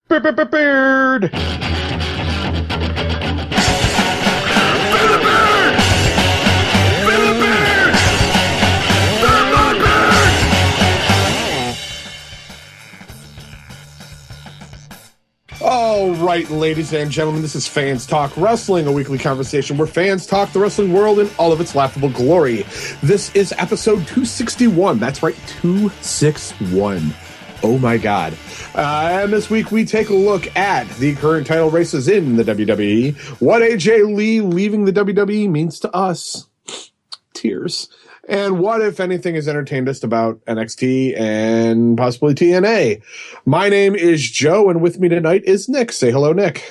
Beard. All right, ladies and gentlemen, this is Fans Talk Wrestling, a weekly conversation where fans talk the wrestling world in all of its laughable glory. This is episode 261. That's right, 261. Oh my God. And this week we take a look at the current title races in the WWE, what AJ Lee leaving the WWE means to us. Tears. And what, if anything, has entertained us about NXT and possibly TNA. My name is Joe, and with me tonight is Nick. Say hello, Nick.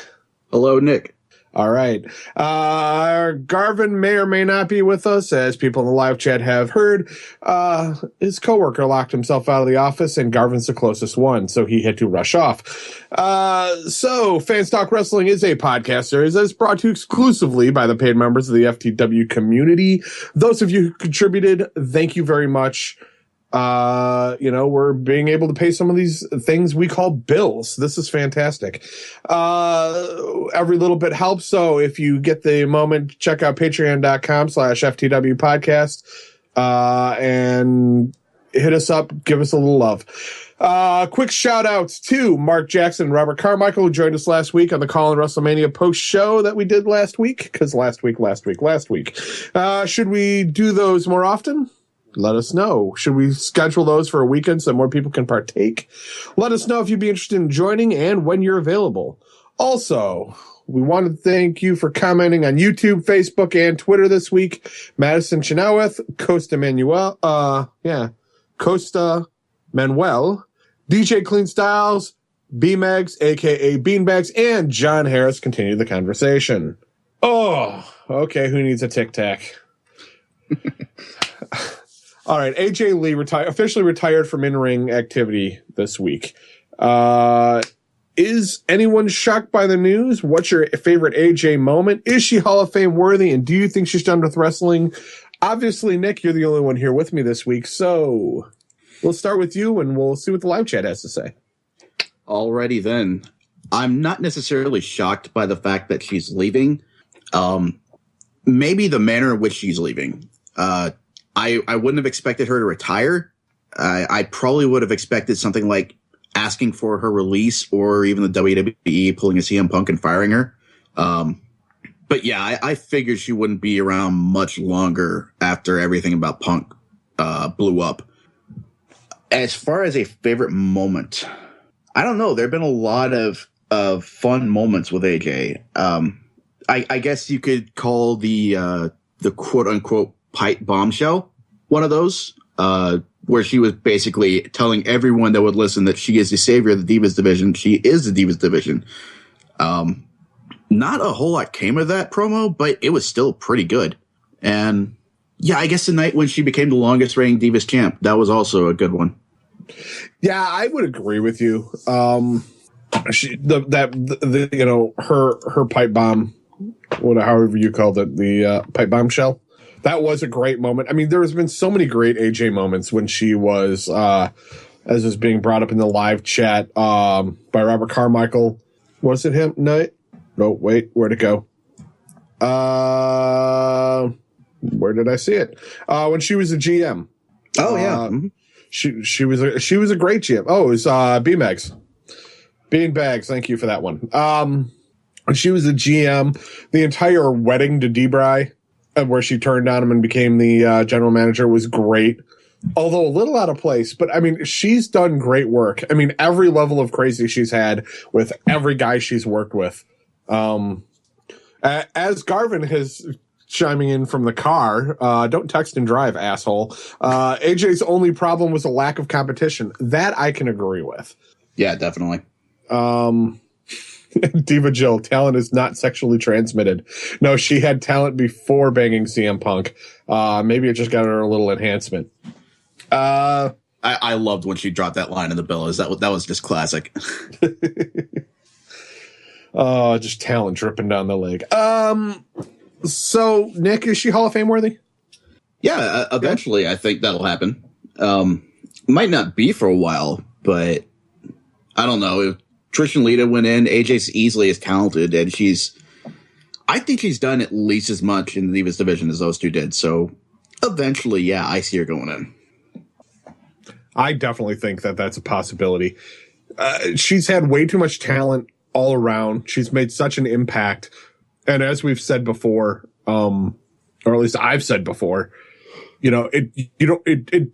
Hello, Nick. All right. Garvin may or may not be with us, as people in the live chat have heard. His coworker locked himself out of the office, and Garvin's the closest one, so he had to rush off. So, Fans Talk Wrestling is a podcast series that is brought to you exclusively by the paid members of the FTW community. Those of you who contributed, thank you very much. We're being able to pay some of these things we call bills. This is fantastic. Every little bit helps. So if you get the moment, check out patreon.com/FTW podcast, and hit us up. Give us a little love. Quick shout outs to Mark Jackson and Robert Carmichael, who joined us last week on the Call in WrestleMania post show that we did last week. Cause last week. Should we do those more often? Let us know. Should we schedule those for a weekend so more people can partake? Let us know if you'd be interested in joining and when you're available. Also, we want to thank you for commenting on YouTube, Facebook, and Twitter this week. Madison Chenoweth, Costa Manuel, DJ Clean Styles, B-Mags, a.k.a. Beanbags, and John Harris continue the conversation. Oh, okay, who needs a Tic Tac? All right, AJ Lee officially retired from in-ring activity this week. Is anyone shocked by the news? What's your favorite AJ moment? Is she Hall of Fame worthy? And do you think she's done with wrestling? Obviously, Nick, you're the only one here with me this week, so we'll start with you and we'll see what the live chat has to say. Alrighty then. I'm not necessarily shocked by the fact that she's leaving. Maybe the manner in which she's leaving. I wouldn't have expected her to retire. I probably would have expected something like asking for her release or even the WWE pulling a CM Punk and firing her. But yeah, I figured she wouldn't be around much longer after everything about Punk blew up. As far as a favorite moment, I don't know. There have been a lot of fun moments with AJ. I guess you could call the quote unquote pipe bombshell one of those, where she was basically telling everyone that would listen that she is the savior of the Divas Division. She is the Divas Division. Not a whole lot came of that promo, but it was still pretty good. And yeah, I guess the night when she became the longest reigning Divas champ, that was also a good one. Yeah, I would agree with you. Her pipe bomb, however you called it, the pipe bombshell. That was a great moment. I mean, there has been so many great AJ moments when she was, as is being brought up in the live chat, by Robert Carmichael. Was it him? No, wait, where'd it go? Where did I see it? When she was a GM. Oh yeah. She was a great GM. Oh, it was Beanbags. Beanbags, thank you for that one. When she was a GM, the entire wedding to Debray, where she turned on him and became the general manager, was great. Although a little out of place, but I mean, she's done great work. I mean, every level of crazy she's had with every guy she's worked with. As Garvin has chiming in from the car, don't text and drive, asshole. AJ's only problem was a lack of competition. That I can agree with. Yeah, definitely. Diva Jill, talent is not sexually transmitted. No, she had talent before banging CM Punk. Maybe it just got her a little enhancement. I loved when she dropped that line in the bill. That was just classic. Oh, just talent dripping down the leg. So, Nick, is she Hall of Fame worthy? Yeah, eventually I think that'll happen. Might not be for a while, but I don't know. Trish and Lita went in. AJ's easily as talented, and I think she's done at least as much in the Divas division as those two did. So eventually, yeah, I see her going in. I definitely think that that's a possibility. She's had way too much talent all around. She's made such an impact. And as we've said before, or at least I've said before,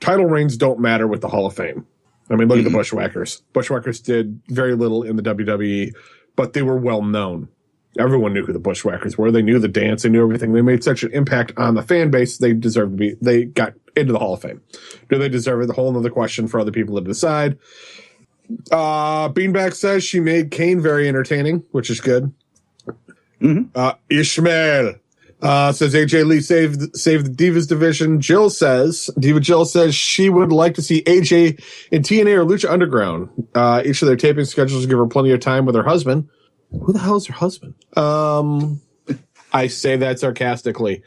title reigns don't matter with the Hall of Fame. I mean, look at the Bushwhackers. Bushwhackers did very little in the WWE, but they were well known. Everyone knew who the Bushwhackers were. They knew the dance. They knew everything. They made such an impact on the fan base. They got into the Hall of Fame. Do they deserve it? The whole other question for other people to decide. Beanbag says she made Kane very entertaining, which is good. Ishmael says AJ Lee saved the Divas division. Diva Jill says she would like to see AJ in TNA or Lucha Underground. Each of their taping schedules give her plenty of time with her husband. Who the hell is her husband? I say that sarcastically.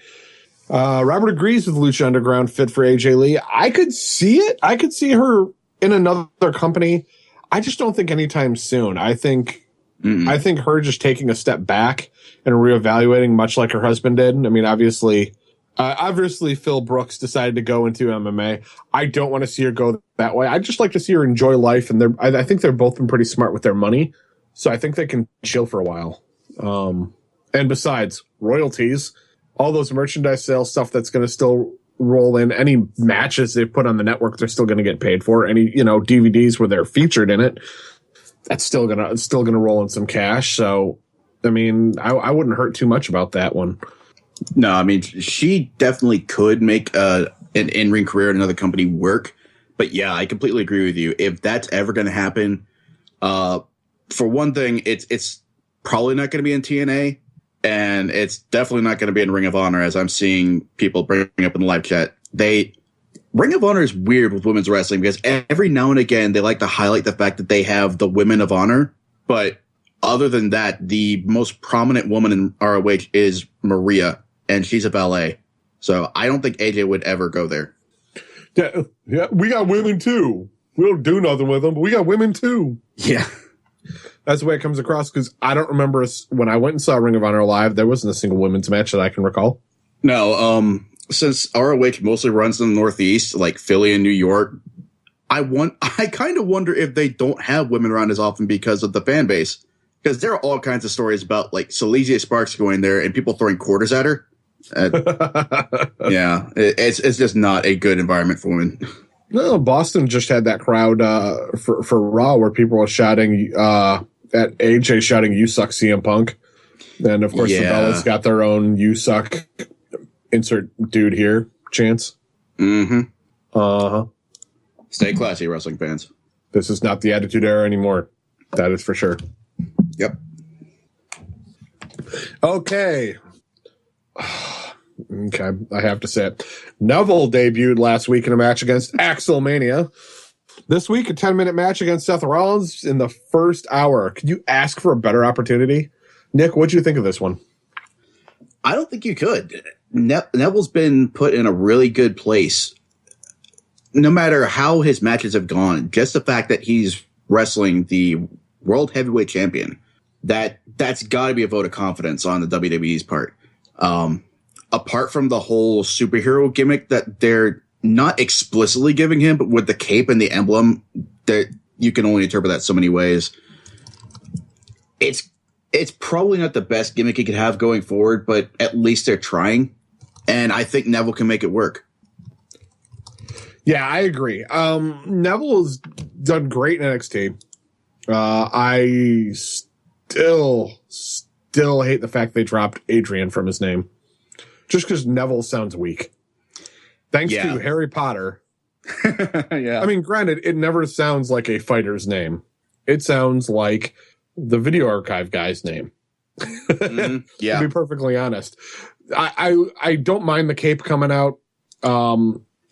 Robert agrees with Lucha Underground fit for AJ Lee. I could see it. I could see her in another company. I just don't think anytime soon. I think her just taking a step back and reevaluating, much like her husband did. I mean, obviously Phil Brooks decided to go into MMA. I don't want to see her go that way. I'd just like to see her enjoy life. And I think they're both been pretty smart with their money. So I think they can chill for a while. And besides, royalties, all those merchandise sales stuff that's going to still roll in. Any matches they put on the network, they're still going to get paid for. Any, DVDs where they're featured in it, that's still gonna roll in some cash. So, I mean, I wouldn't hurt too much about that one. No, I mean, she definitely could make an in-ring career in another company work. But yeah, I completely agree with you. If that's ever going to happen, for one thing, it's probably not going to be in TNA, and it's definitely not going to be in Ring of Honor, as I'm seeing people bring up in the live chat. Ring of Honor is weird with women's wrestling because every now and again they like to highlight the fact that they have the Women of Honor, but other than that, the most prominent woman in ROH is Maria, and she's a valet. So I don't think AJ would ever go there. Yeah, we got women too. We don't do nothing with them, but we got women too. Yeah. That's the way it comes across, because I don't remember when I went and saw Ring of Honor live, there wasn't a single women's match that I can recall. No, since ROH mostly runs in the Northeast, like Philly and New York, I kind of wonder if they don't have women around as often because of the fan base. Because there are all kinds of stories about like Silesia Sparks going there and people throwing quarters at her. Yeah, it's just not a good environment for women. No, Boston just had that crowd for Raw where people were shouting at AJ, shouting "You suck, CM Punk," and of course the Bellas got their own "You suck." Insert dude here chance. Stay classy, wrestling fans. This is not the Attitude Era anymore. That is for sure. Yep. Okay. Okay, I have to say it. Neville debuted last week in a match against Axelmania. This week, a 10-minute match against Seth Rollins in the first hour. Could you ask for a better opportunity? Nick, what'd you think of this one? I don't think you could. Neville's been put in a really good place. No matter how his matches have gone, just the fact that he's wrestling the World Heavyweight Champion, that's got to be a vote of confidence on the WWE's part. Apart from the whole superhero gimmick that they're not explicitly giving him, but with the cape and the emblem, that you can only interpret that so many ways. It's probably not the best gimmick he could have going forward, but at least they're trying. And I think Neville can make it work. Yeah, I agree. Neville has done great in NXT. I still hate the fact they dropped Adrian from his name. Just because Neville sounds weak. Thanks to Harry Potter. Yeah. I mean, granted, it never sounds like a fighter's name. It sounds like the Video Archive guy's name. Yeah. To be perfectly honest. I don't mind the cape coming out.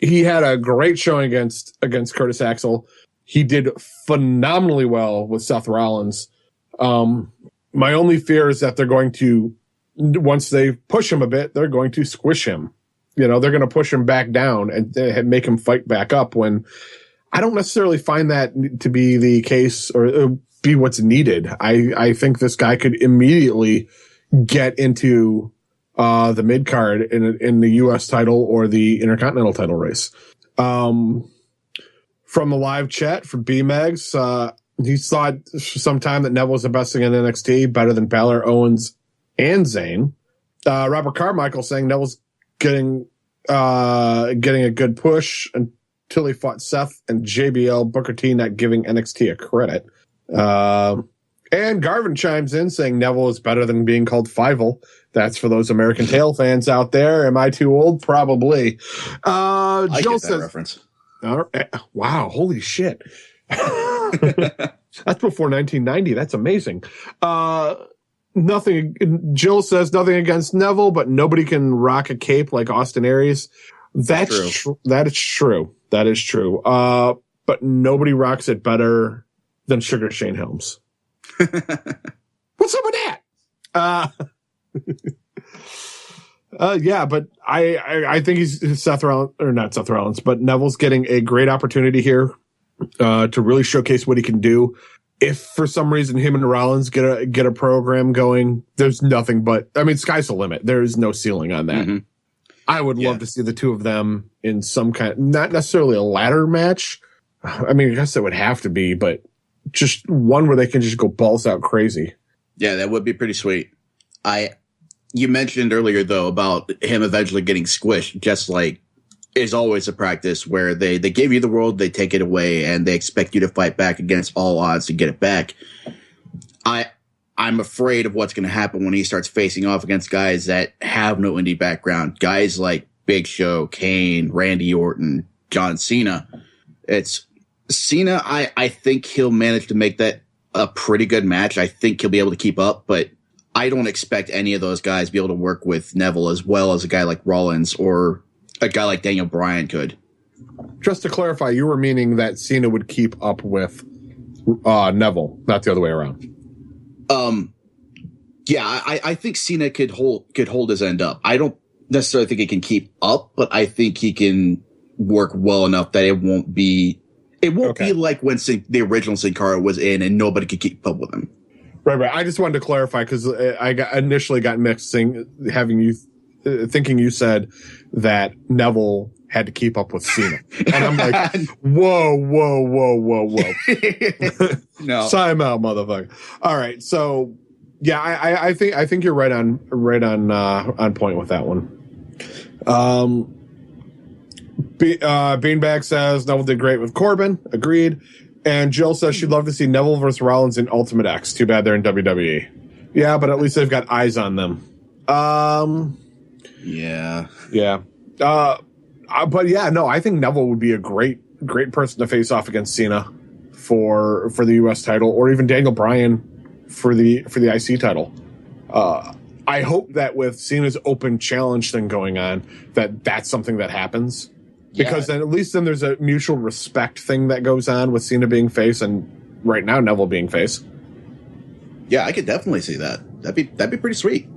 He had a great showing against Curtis Axel. He did phenomenally well with Seth Rollins. My only fear is that they're going to, once they push him a bit, they're going to squish him. They're going to push him back down and make him fight back up, when I don't necessarily find that to be the case, or be what's needed. I think this guy could immediately get into the mid card in the U.S. title or the Intercontinental title race. From the live chat from B-Mags, he thought for some time that Neville was the best thing in NXT, better than Balor, Owens, and Zayn. Robert Carmichael saying Neville's getting a good push until he fought Seth, and JBL, Booker T not giving NXT a credit. And Garvin chimes in saying Neville is better than being called Fievel. That's for those American Tail fans out there. Am I too old? Probably. I Jill get that says, reference. Wow, holy shit. That's before 1990. That's amazing. Jill says nothing against Neville, but nobody can rock a cape like Austin Aries. That's true. That is true. That is true. But nobody rocks it better than Sugar Shane Helms. What's up with that? Yeah, but I think he's Seth Rollins, or not Seth Rollins, but Neville's getting a great opportunity here to really showcase what he can do. If for some reason him and Rollins get a program going, there's nothing but, I mean, sky's the limit. There is no ceiling on that. Mm-hmm. I would love to see the two of them in some kind, not necessarily a ladder match. I mean, I guess it would have to be, but just one where they can just go balls out crazy. Yeah, that would be pretty sweet. You mentioned earlier, though, about him eventually getting squished, just like is always a practice where they give you the world, they take it away, and they expect you to fight back against all odds to get it back. I'm afraid of what's going to happen when he starts facing off against guys that have no indie background. Guys like Big Show, Kane, Randy Orton, John Cena. It's Cena, I think he'll manage to make that a pretty good match. I think he'll be able to keep up, but I don't expect any of those guys to be able to work with Neville as well as a guy like Rollins or a guy like Daniel Bryan could. Just to clarify, you were meaning that Cena would keep up with Neville, not the other way around. Yeah, I think Cena could hold his end up. I don't necessarily think he can keep up, but I think he can work well enough that it won't be like when the original Sin Cara was in and nobody could keep up with him. Right. I just wanted to clarify because I initially got mixed having you thinking you said that Neville had to keep up with Cena. And I'm like, whoa. No. Time out, motherfucker. All right. So yeah, I think you're right on point with that one. Beanbag says Neville did great with Corbin. Agreed. And Jill says she'd love to see Neville versus Rollins in Ultimate X. Too bad they're in WWE. Yeah, but at least they've got eyes on them. Yeah. But yeah, no, I think Neville would be a great person to face off against Cena for the U.S. title, or even Daniel Bryan for the IC title. I hope that with Cena's open challenge thing going on, that's something that happens. Because then at least there's a mutual respect thing that goes on with Cena being face and right now Neville being face. Yeah, I could definitely see that. That'd be pretty sweet.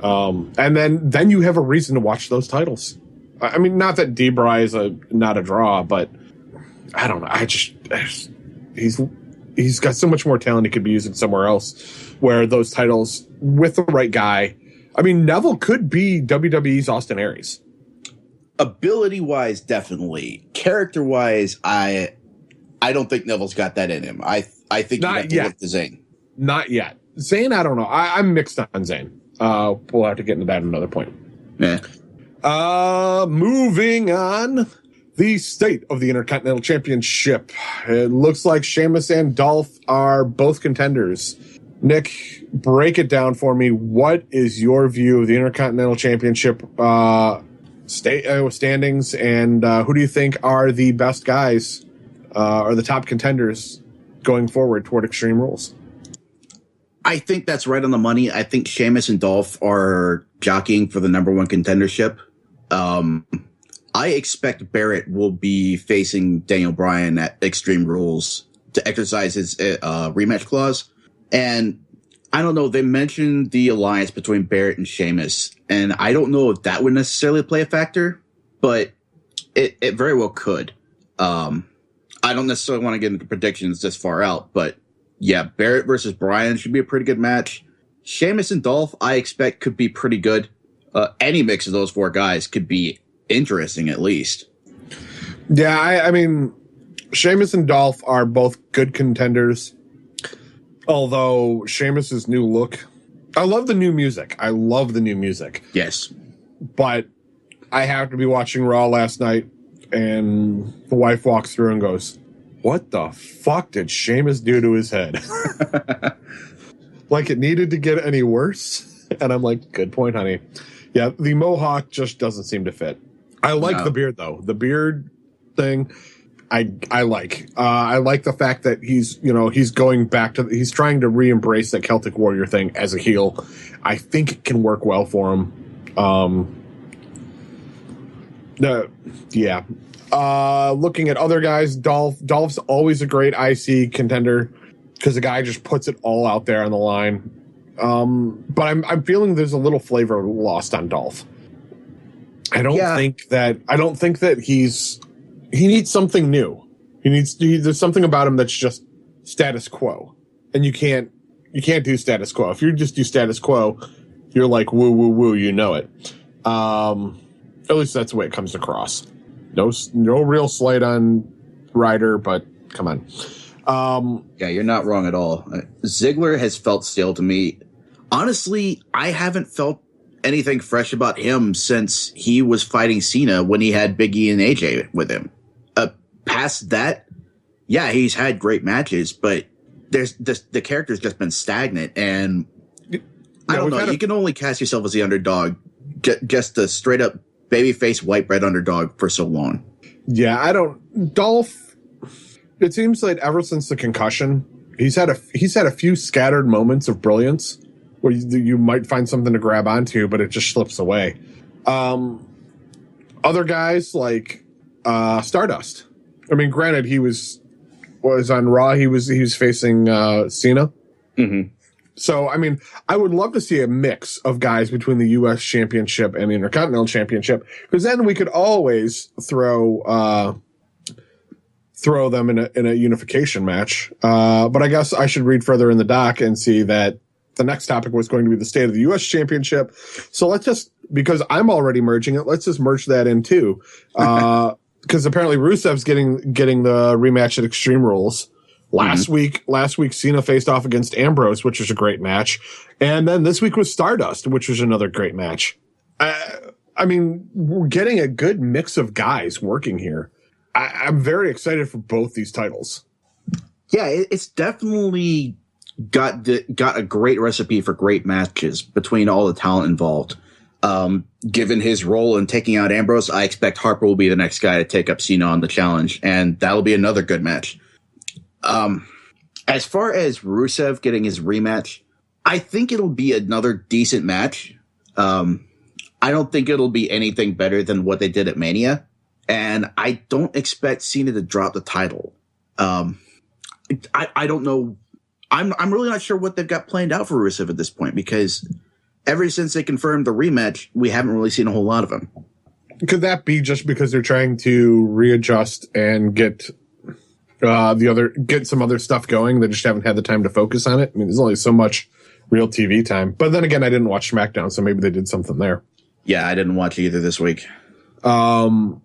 And then you have a reason to watch those titles. I mean, not that D-Bry is not a draw, but I don't know. He's got so much more talent he could be using somewhere else where those titles with the right guy. I mean, Neville could be WWE's Austin Aries. Ability-wise, definitely. Character-wise, I don't think Neville's got that in him. I think you have to look to Zayn. Not yet. Zayn, I don't know. I'm mixed on Zayn. We'll have to get into that at another point. Yeah. Moving on. The state of the Intercontinental Championship. It looks like Sheamus and Dolph are both contenders. Nick, break it down for me. What is your view of the Intercontinental Championship standings, and who do you think are the best guys or the top contenders going forward toward Extreme Rules? I think that's right on the money. I think Sheamus and Dolph are jockeying for the number one contendership. I expect Barrett will be facing Daniel Bryan at Extreme Rules to exercise his rematch clause. And I don't know, they mentioned the alliance between Barrett and Sheamus, and I don't know if that would necessarily play a factor, but it very well could. I don't necessarily want to get into predictions this far out, but Yeah, Barrett versus Bryan should be a pretty good match. Sheamus and Dolph, I expect, could be pretty good. Any mix of those 4 guys could be interesting, at least. Yeah, I mean, Sheamus and Dolph are both good contenders. Although Sheamus's new look, I love the new music. Yes. But I have to be watching Raw last night, and the wife walks through and goes, "What the fuck did Sheamus do to his head?" Like it needed to get any worse. And I'm like, good point, honey. Yeah, the mohawk just doesn't seem to fit. I like the beard, though. The beard thing, I like. I like the fact that he's going back to, he's trying to re-embrace that Celtic Warrior thing as a heel. I think it can work well for him. Looking at other guys, Dolph's always a great IC contender because the guy just puts it all out there on the line. But I'm feeling there's a little flavor lost on Dolph. I don't think that he needs something new. There's something about him that's just status quo, and you can't do status quo. If you just do status quo, you're like woo woo woo. You know it. At least that's the way it comes across. No real slight on Ryder, but come on. Yeah, you're not wrong at all. Ziggler has felt stale to me. Honestly, I haven't felt anything fresh about him since he was fighting Cena when he had Big E and AJ with him. Past that, yeah, he's had great matches, but the character's just been stagnant, and I don't know. You can only cast yourself as the underdog, just a straight up babyface white bread underdog for so long. Yeah, Dolph. It seems like ever since the concussion, he's had a few scattered moments of brilliance where you might find something to grab onto, but it just slips away. Other guys like Stardust. I mean, granted, he was on Raw. He was facing Cena. Mm-hmm. So, I mean, I would love to see a mix of guys between the U.S. Championship and the Intercontinental Championship, because then we could always throw them in a unification match. But I guess I should read further in the doc and see that the next topic was going to be the state of the U.S. Championship. So let's just, because I'm already merging it, let's just merge that in too. Because apparently Rusev's getting the rematch at Extreme Rules. Last week, Cena faced off against Ambrose, which was a great match. And then this week was Stardust, which was another great match. I mean, we're getting a good mix of guys working here. I'm very excited for both these titles. Yeah, it's definitely got a great recipe for great matches between all the talent involved. Given his role in taking out Ambrose, I expect Harper will be the next guy to take up Cena on the challenge, and that'll be another good match. As far as Rusev getting his rematch, I think it'll be another decent match. I don't think it'll be anything better than what they did at Mania, and I don't expect Cena to drop the title. I don't know. I'm really not sure what they've got planned out for Rusev at this point, because ever since they confirmed the rematch, we haven't really seen a whole lot of him. Could that be just because they're trying to readjust and get some other stuff going? They just haven't had the time to focus on it. I mean, there's only so much real TV time. But then again, I didn't watch SmackDown, so maybe they did something there. Yeah, I didn't watch either this week. My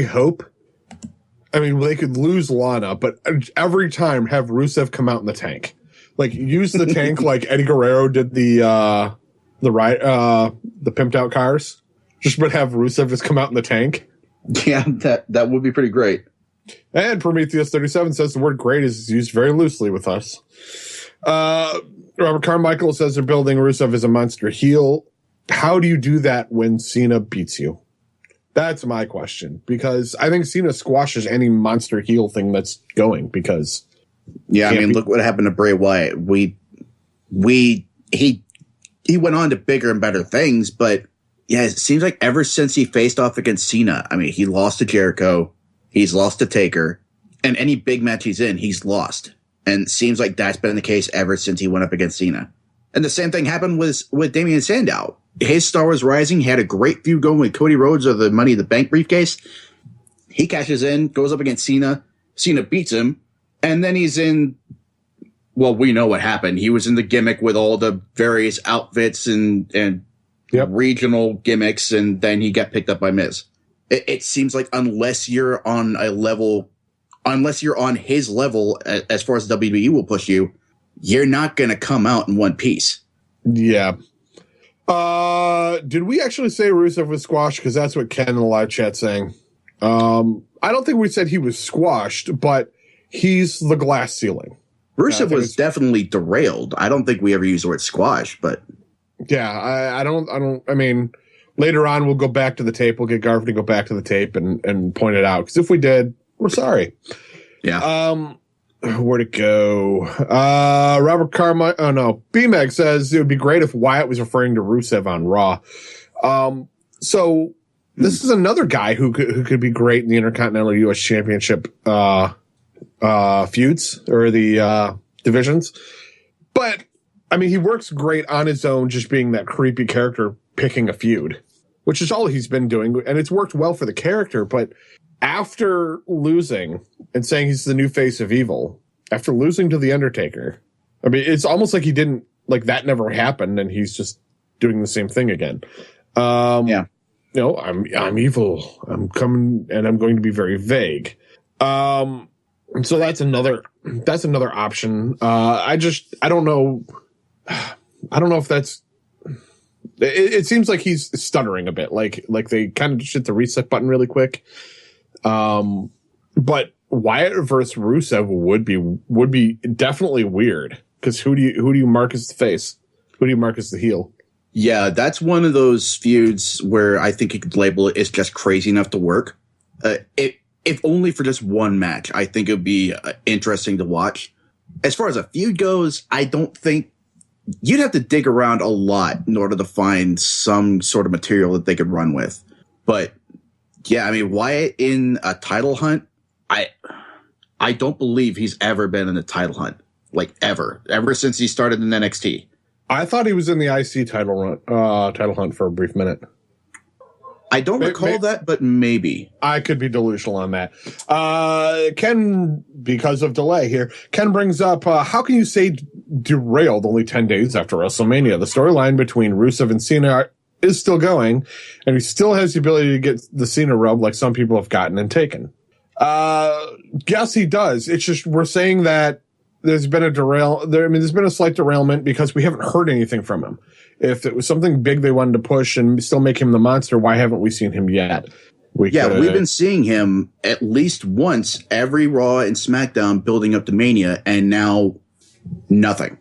hope, I mean, they could lose Lana, but every time have Rusev come out in the tank. Like, use the tank like Eddie Guerrero did the pimped out cars. But have Rusev just come out in the tank. Yeah, that would be pretty great. And Prometheus 37 says the word great is used very loosely with us. Robert Carmichael says they're building Rusev as a monster heel. How do you do that when Cena beats you? That's my question, because I think Cena squashes any monster heel thing that's going, because... Yeah, I mean, look what happened to Bray Wyatt. He went on to bigger and better things, but yeah, it seems like ever since he faced off against Cena, I mean, he lost to Jericho, he's lost to Taker, and any big match he's in, he's lost. And it seems like that's been the case ever since he went up against Cena. And the same thing happened with Damian Sandow. His star was rising. He had a great feud going with Cody Rhodes of the Money in the Bank briefcase. He cashes in, goes up against Cena. Cena beats him. And then he's in, well, we know what happened. He was in the gimmick with all the various outfits and regional gimmicks, and then he got picked up by Miz. It seems like unless you're on his level, as far as WWE will push you, you're not going to come out in one piece. Yeah. Did we actually say Rusev was squashed? Because that's what Ken in the live chat saying. I don't think we said he was squashed, but he's the glass ceiling. Rusev was definitely derailed. I don't think we ever used the word squash, but yeah, I mean, later on we'll go back to the tape. We'll get Garvin to go back to the tape and point it out. Because if we did, we're sorry. Yeah. Where'd it go? Robert Carmine. Oh no, B-Meg says it would be great if Wyatt was referring to Rusev on Raw. So this is another guy who could be great in the Intercontinental U.S. Championship feuds or the divisions. But I mean, he works great on his own, just being that creepy character picking a feud, which is all he's been doing, and it's worked well for the character. But after losing and saying he's the new face of evil, after losing to The Undertaker, I mean, it's almost like he didn't, like that never happened, and he's just doing the same thing again. Yeah. You know, I'm evil. I'm coming, and I'm going to be very vague. So that's another option. I don't know. I don't know if that's. It seems like he's stuttering a bit. Like they kind of just hit the reset button really quick. But Wyatt versus Rusev would be definitely weird, because who do you mark as the face? Who do you mark as the heel? Yeah, that's one of those feuds where I think you could label it as just crazy enough to work. If only for just one match, I think it would be interesting to watch. As far as a feud goes, I don't think you'd have to dig around a lot in order to find some sort of material that they could run with. But yeah, I mean, Wyatt in a title hunt, I don't believe he's ever been in a title hunt, like ever since he started in NXT. I thought he was in the IC title hunt for a brief minute. I don't recall that, but maybe. I could be delusional on that. Ken, because of delay here, Ken brings up, how can you say derailed only 10 days after WrestleMania? The storyline between Rusev and Cena is still going, and he still has the ability to get the Cena rub like some people have gotten and taken. Yes, he does. It's just we're saying that there's been there's been a slight derailment because we haven't heard anything from him. If it was something big they wanted to push and still make him the monster, why haven't we seen him yet? We've been seeing him at least once every Raw and SmackDown building up to Mania, and now nothing.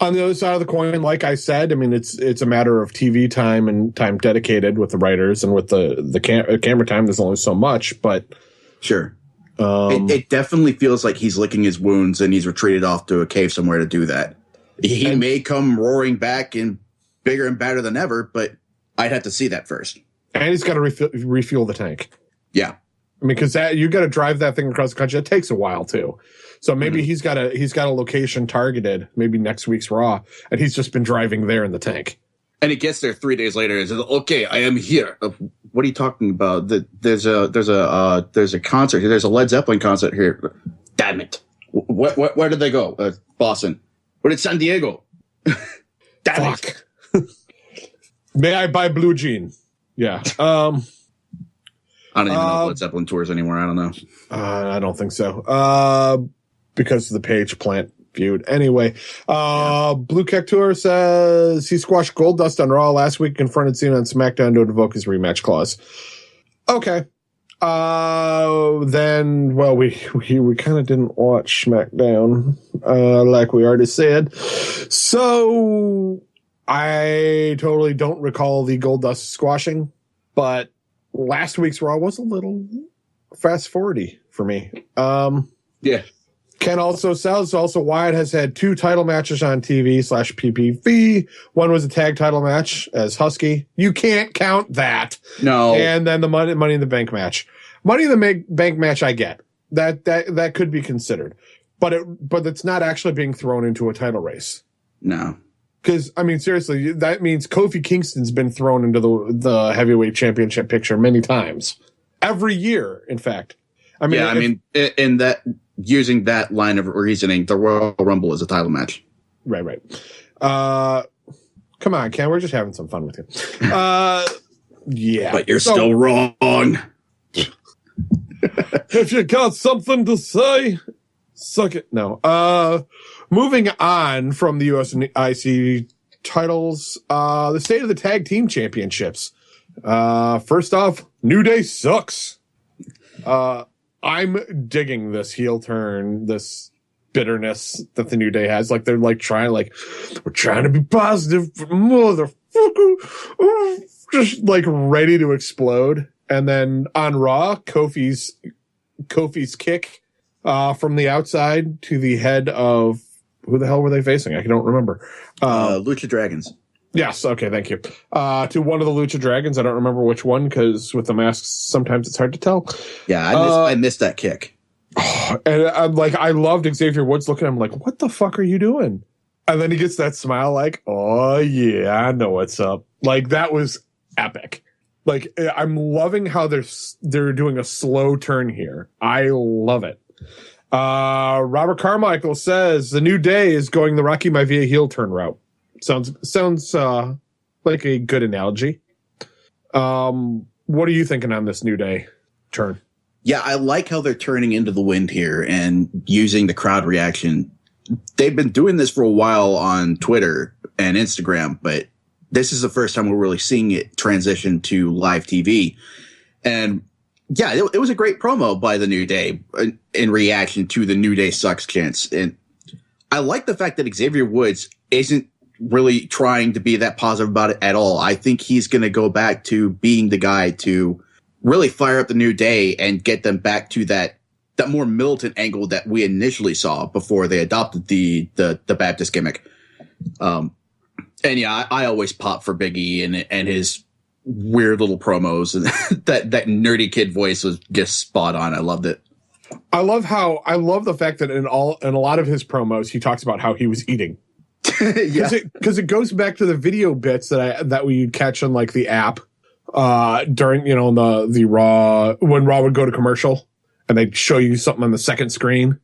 On the other side of the coin, like I said, I mean, it's a matter of TV time and time dedicated with the writers, and with the camera time, there's only so much, but sure. It definitely feels like he's licking his wounds and he's retreated off to a cave somewhere to do that. He may come roaring back and bigger and badder than ever, but I'd have to see that first. And he's got to refuel the tank. Yeah. I mean, because you got to drive that thing across the country. It takes a while too. So maybe he's got a location targeted, maybe next week's Raw, and he's just been driving there in the tank. And he gets there 3 days later and says, "Okay, I am here." What are you talking about? There's a concert here. There's a Led Zeppelin concert here. Damn it! Where did they go? Boston. Where did San Diego? Damn it! May I buy blue jean? Yeah. I don't even know Led Zeppelin tours anymore. I don't know. I don't think so. Because of the Page Plant feud. Anyway, Blue Cactur says he squashed Goldust on Raw last week, confronted Cena on SmackDown to invoke his rematch clause. Okay. Then, well, we kind of didn't watch SmackDown, like we already said. So I totally don't recall the Goldust squashing, but last week's Raw was a little fast forwardy for me. Yeah. Ken also says Wyatt has had 2 title matches on TV/PPV. One was a tag title match as Husky. You can't count that. No. And then the Money in the Bank match. Money in the Bank match, I get that could be considered, but it's not actually being thrown into a title race. No. Because, I mean, seriously, that means Kofi Kingston's been thrown into the heavyweight championship picture many times. Every year, in fact. I mean, in using that line of reasoning, the Royal Rumble is a title match. Right. Come on, Ken. We're just having some fun with you. Yeah. But you're still wrong. If you got something to say, suck it. No. Moving on from the US and IC titles, the state of the tag team championships. First off, New Day sucks. I'm digging this heel turn, this bitterness that the New Day has. Like, they're like trying, like, we're trying to be positive, motherfucker. Just like ready to explode. And then on Raw, Kofi's kick from the outside to the head of, who the hell were they facing? I don't remember. Lucha Dragons. Yes. Okay. Thank you. To one of the Lucha Dragons. I don't remember which one because with the masks, sometimes it's hard to tell. Yeah, I missed that kick. And I'm like, I loved Xavier Woods looking at him like, what the fuck are you doing? And then he gets that smile like, oh yeah, I know what's up. Like, that was epic. Like, I'm loving how they're doing a slow turn here. I love it. Robert Carmichael says the New Day is going the Rocky Maivia heel turn route. Sounds like a good analogy. What are you thinking on this New Day turn? Yeah, I like how they're turning into the wind here and using the crowd reaction. They've been doing this for a while on Twitter and Instagram, but this is the first time we're really seeing it transition to live TV. And yeah, it was a great promo by the New Day in reaction to the New Day sucks chants. And I like the fact that Xavier Woods isn't really trying to be that positive about it at all. I think he's going to go back to being the guy to really fire up the New Day and get them back to that more militant angle that we initially saw before they adopted the Baptist gimmick. And yeah, I always pop for Big E and his weird little promos, and that nerdy kid voice was just spot on. I loved it. I love the fact that in a lot of his promos, he talks about how he was eating. Yeah. Because it goes back to the video bits that we catch on like the app during, the Raw, when Raw would go to commercial and they'd show you something on the second screen,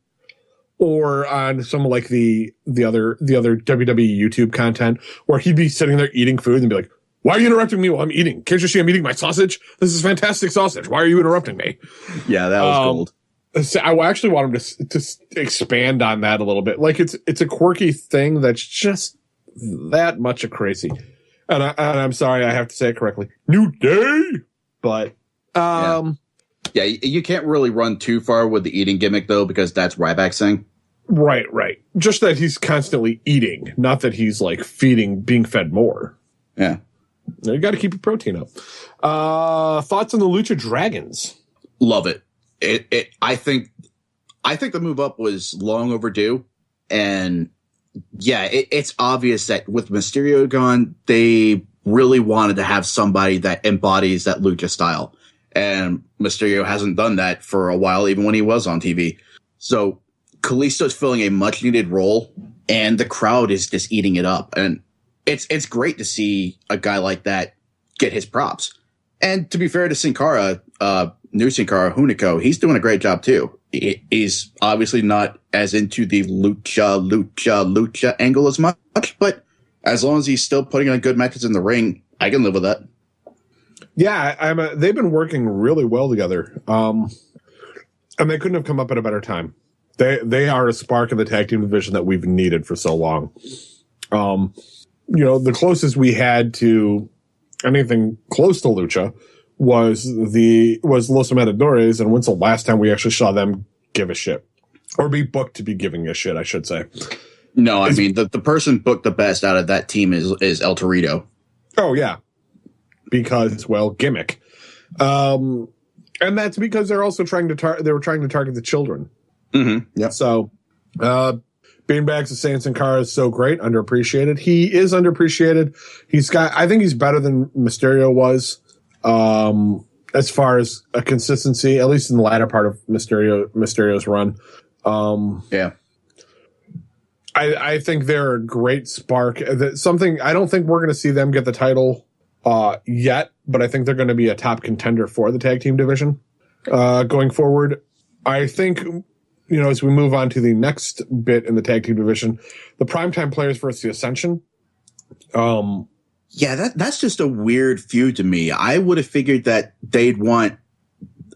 or on some of like the other WWE YouTube content where he'd be sitting there eating food and be like, why are you interrupting me while I'm eating? Can't you see I'm eating my sausage? This is fantastic sausage. Why are you interrupting me? Yeah, that was gold. So I actually want him to expand on that a little bit. Like, it's a quirky thing that's just that much of crazy. And I'm sorry, I have to say it correctly. New Day! But, Yeah, you can't really run too far with the eating gimmick, though, because that's Ryback's thing. Right. Just that he's constantly eating, not that he's, like, being fed more. Yeah. You got to keep your protein up. Thoughts on the Lucha Dragons? Love it. I think the move up was long overdue. And, yeah, it's obvious that with Mysterio gone, they really wanted to have somebody that embodies that Lucha style. And Mysterio hasn't done that for a while, even when he was on TV. So Kalisto's filling a much needed role, and the crowd is just eating it up. And it's great to see a guy like that get his props. And to be fair to Sin Cara, new Sin Cara Hunico, he's doing a great job too. He's obviously not as into the lucha angle as much, but as long as he's still putting on good matches in the ring, I can live with that. Yeah, they've been working really well together. And they couldn't have come up at a better time. They are a spark in the tag team division that we've needed for so long. The closest we had to anything close to Lucha was Los Matadores, and when's the last time we actually saw them give a shit? Or be booked to be giving a shit, I should say. No, I mean, the person booked the best out of that team is El Torito. Oh, yeah. Because, well, gimmick. And that's because they're also trying to target the children. Mm-hmm. Yep. So, Beanbags is saying Sin Cara is so great, underappreciated. He is underappreciated. I think he's better than Mysterio was, as far as a consistency, at least in the latter part of Mysterio's run. Yeah. I think they're a great spark. Something I don't think we're going to see them get the title yet, but I think they're going to be a top contender for the tag team division going forward. I think as we move on to the next bit in the tag team division, the Primetime Players versus the Ascension. Yeah, that's just a weird feud to me. I would have figured that they'd want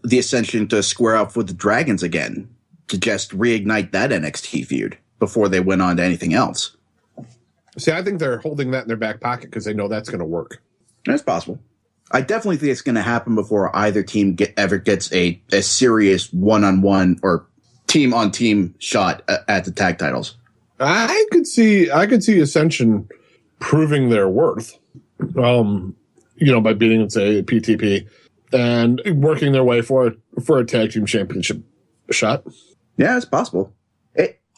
the Ascension to square off with the Dragons again to just reignite that NXT feud before they went on to anything else. See, I think they're holding that in their back pocket because they know that's going to work. That's possible. I definitely think it's going to happen before either team ever gets a serious one-on-one or team-on-team shot at the tag titles. I could see Ascension proving their worth, by beating, say, PTP and working their way for a tag team championship shot. Yeah, it's possible.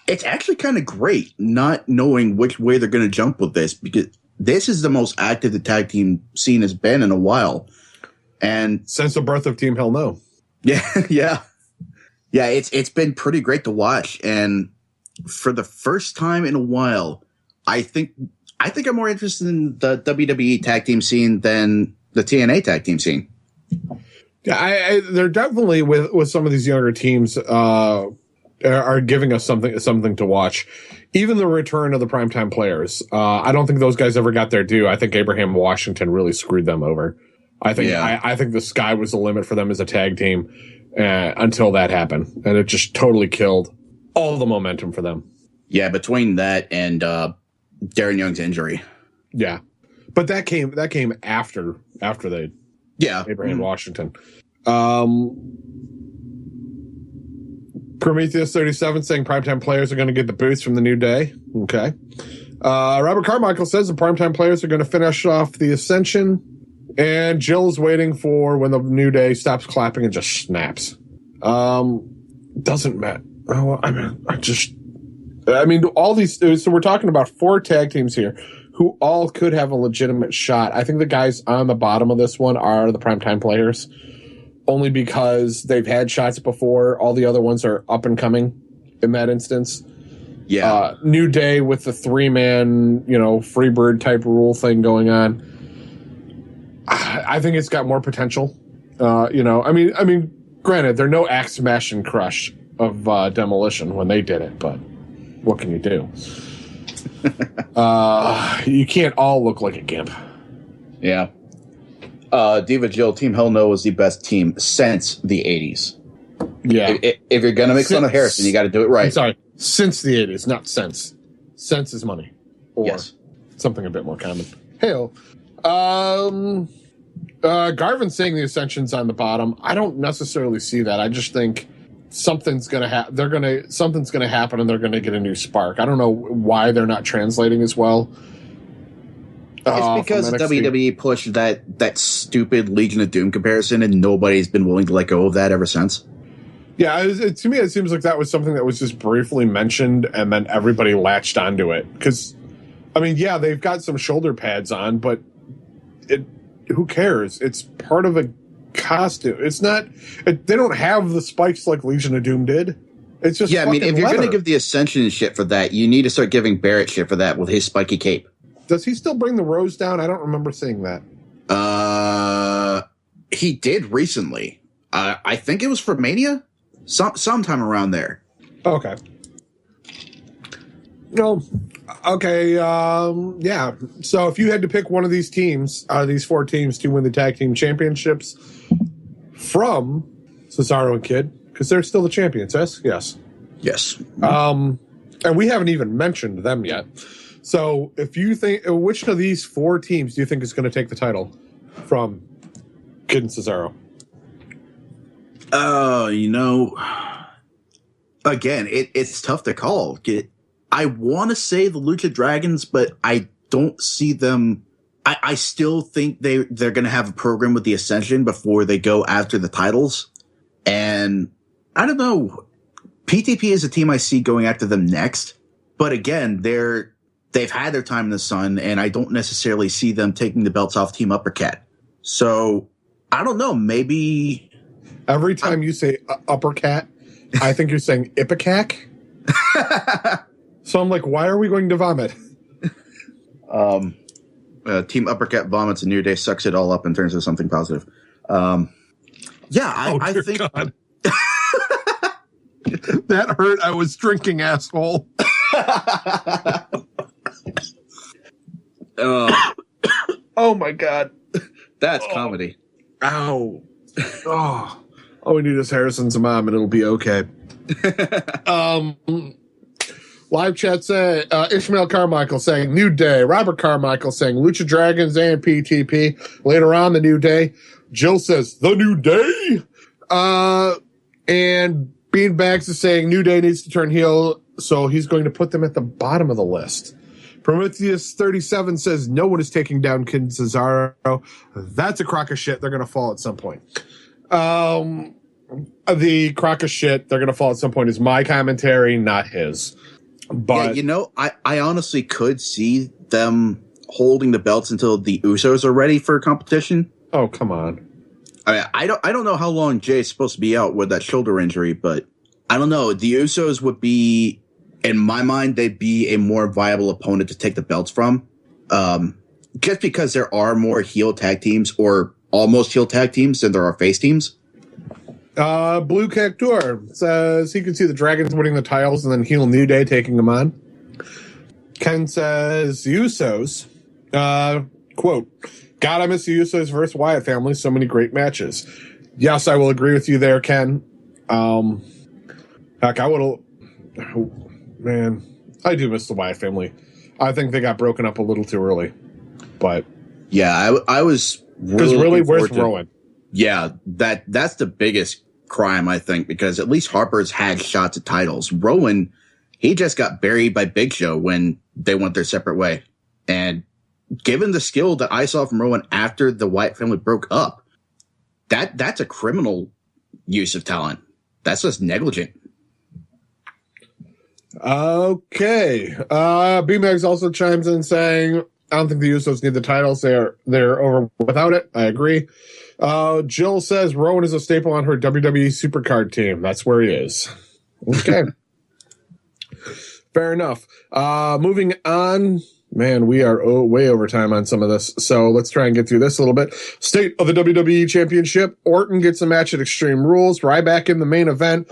It's actually kind of great not knowing which way they're going to jump with this, because this is the most active the tag team scene has been in a while. And since the birth of Team Hell No. Yeah. It's been pretty great to watch. And for the first time in a while, I think I'm more interested in the WWE tag team scene than the TNA tag team scene. Yeah, they're definitely with some of these younger teams are giving us something to watch. Even the return of the Primetime Players. I don't think those guys ever got their due. I think Abraham Washington really screwed them over. I think the sky was the limit for them as a tag team until that happened, and it just totally killed all the momentum for them. Yeah, between that and Darren Young's injury. Yeah, but that came after they. Yeah, Abraham Washington. Prometheus 37 saying Primetime Players are going to get the boost from the New Day. Okay. Robert Carmichael says the Primetime Players are going to finish off the Ascension, and Jill's waiting for when the New Day stops clapping and just snaps. Doesn't matter. Oh, all these. So we're talking about 4 tag teams here who all could have a legitimate shot. I think the guys on the bottom of this one are the Primetime Players, only because they've had shots before. All the other ones are up and coming in that instance. Yeah. New Day with the 3-man, Freebird type rule thing going on. I think it's got more potential. Granted, they're no Axe Smash and Crush of Demolition when they did it, but what can you do? You can't all look like a gimp. Yeah. Diva Jill, Team Hell No is the best team since the 80s. Yeah. If you're going to make fun of Harrison, you got to do it right. I'm sorry. Since the 80s, not since. Sense is money. Or yes. Something a bit more common. Hey-o. Garvin saying the Ascension's on the bottom. I don't necessarily see that. I just think something's going to happen. Something's going to happen and they're going to get a new spark. I don't know why they're not translating as well. It's because WWE pushed that stupid Legion of Doom comparison, and nobody's been willing to let go of that ever since. Yeah, to me, it seems like that was something that was just briefly mentioned, and then everybody latched onto it. Because, they've got some shoulder pads on, but who cares? It's part of a costume. It's not. They don't have the spikes like Legion of Doom did. It's just if you're going to give the Ascension shit for that, you need to start giving Barrett shit for that with his spiky cape. Does he still bring the rose down? I don't remember seeing that. He did recently. I think it was for Mania, sometime around there. Okay. No. Okay. Yeah. So if you had to pick one of these teams, these 4 teams to win the tag team championships from Cesaro and Kidd, because they're still the champions, yes? Yes. And we haven't even mentioned them yet. So if you think, which of these 4 teams do you think is going to take the title from Kidd and Cesaro? Again, it's tough to call. I want to say the Lucha Dragons, but I don't see them. I still think they're going to have a program with the Ascension before they go after the titles. And I don't know. PTP is a team I see going after them next. But again, they've had their time in the sun, and I don't necessarily see them taking the belts off Team Uppercut. So, I don't know. Maybe... Every time you say uppercat, I think you're saying ipecac. So I'm like, why are we going to vomit? Team Uppercut vomits and New Day sucks it all up and turns into something positive. I think... That hurt. I was drinking, asshole. Oh my God. That's comedy. Ow. Oh. All we need is Harrison's mom and it'll be okay. Live chat saying Ishmael Carmichael saying New Day. Robert Carmichael saying Lucha Dragons and PTP. Later on, the New Day. Jill says the New Day. And Beanbags is saying New Day needs to turn heel, so he's going to put them at the bottom of the list. Prometheus 37 says no one is taking down Kid Cesaro. That's a crock of shit. They're going to fall at some point. The crock of shit, they're going to fall at some point, is my commentary, not his. But yeah, I honestly could see them holding the belts until the Usos are ready for competition. Oh, come on. I don't know how long Jay's supposed to be out with that shoulder injury, but I don't know. The Usos would be, in my mind, they'd be a more viable opponent to take the belts from. Just because there are more heel tag teams or almost heel tag teams than there are face teams. Blue Cactur says he could see the Dragons winning the titles and then heel New Day taking them on. Ken says Usos, quote, God, I miss the Usos versus Wyatt family. So many great matches. Yes, I will agree with you there, Ken. Heck, I would have, man, I do miss the Wyatt family. I think they got broken up a little too early, but yeah, I was really where's Rowan? Yeah, that's the biggest crime, I think, because at least Harper's had shots at titles. Rowan, he just got buried by Big Show when they went their separate way. And given the skill that I saw from Rowan after the Wyatt family broke up, that's a criminal use of talent. That's just negligent. Okay. B-Mags also chimes in saying, I don't think the Usos need the titles. They're over without it. I agree. Jill says Rowan is a staple on her WWE Supercard team. That's where he is. Okay. Fair enough. Moving on. Man, we are way over time on some of this. So let's try and get through this a little bit. State of the WWE Championship. Orton gets a match at Extreme Rules. Ryback in the main event.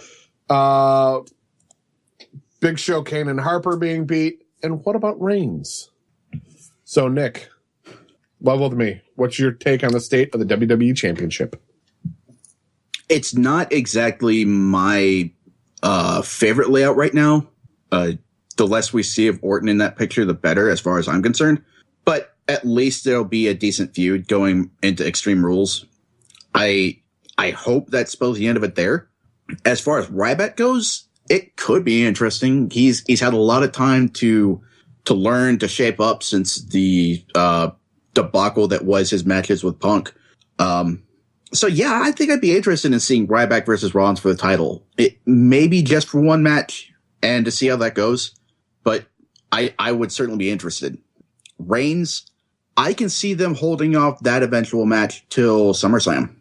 Big Show, Kane, and Harper being beat. And what about Reigns? So, Nick, level with me. What's your take on the state of the WWE Championship? It's not exactly my favorite layout right now. The less we see of Orton in that picture, the better, as far as I'm concerned. But at least there'll be a decent feud going into Extreme Rules. I hope that spells the end of it there. As far as Ryback goes, it could be interesting. He's had a lot of time to learn, to shape up since the debacle that was his matches with Punk. So yeah, I think I'd be interested in seeing Ryback versus Rollins for the title. It maybe just for one match and to see how that goes. But I would certainly be interested. Reigns, I can see them holding off that eventual match till SummerSlam.